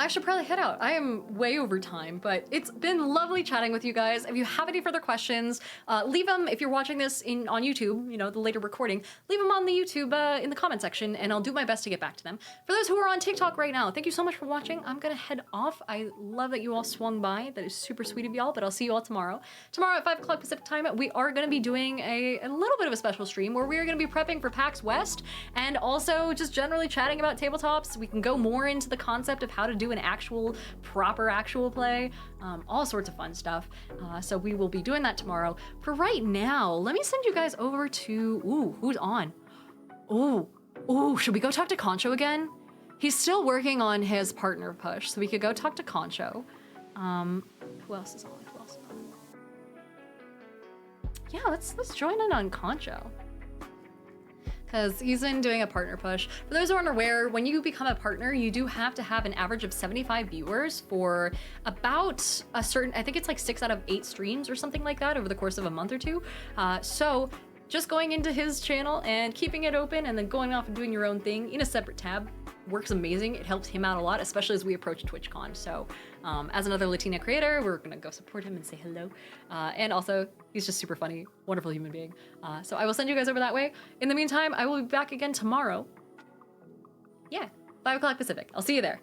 S1: I should probably head out. I am way over time, but it's been lovely chatting with you guys. If you have any further questions, leave them if you're watching this on YouTube, the later recording, leave them on the YouTube in the comment section and I'll do my best to get back to them. For those who are on TikTok right now, thank you so much for watching. I'm gonna head off. I love that you all swung by. That is super sweet of y'all, but I'll see you all tomorrow. Tomorrow at 5 o'clock Pacific time, we are gonna be doing a little bit of a special stream where we are gonna be prepping for PAX West and also just generally chatting about tabletops. We can go more into the concept of how to do an proper actual play, all sorts of fun stuff. So we will be doing that tomorrow. For right now, let me send you guys over to, who's on? Should we go talk to Concho again? He's still working on his partner push, so we could go talk to Concho. Who else is on? Yeah, let's join in on Concho, because he's been doing a partner push. For those who aren't aware, when you become a partner, you do have to have an average of 75 viewers for about a certain, I think it's like 6 out of 8 streams or something like that over the course of a month or two. So just going into his channel and keeping it open and then going off and doing your own thing in a separate tab works amazing. It helped him out a lot, especially as we approach TwitchCon. So as another Latina creator, we're gonna go support him and say hello. And also, he's just super funny, wonderful human being. So I will send you guys over that way. In the meantime, I will be back again tomorrow. Yeah, 5 o'clock Pacific. I'll see you there.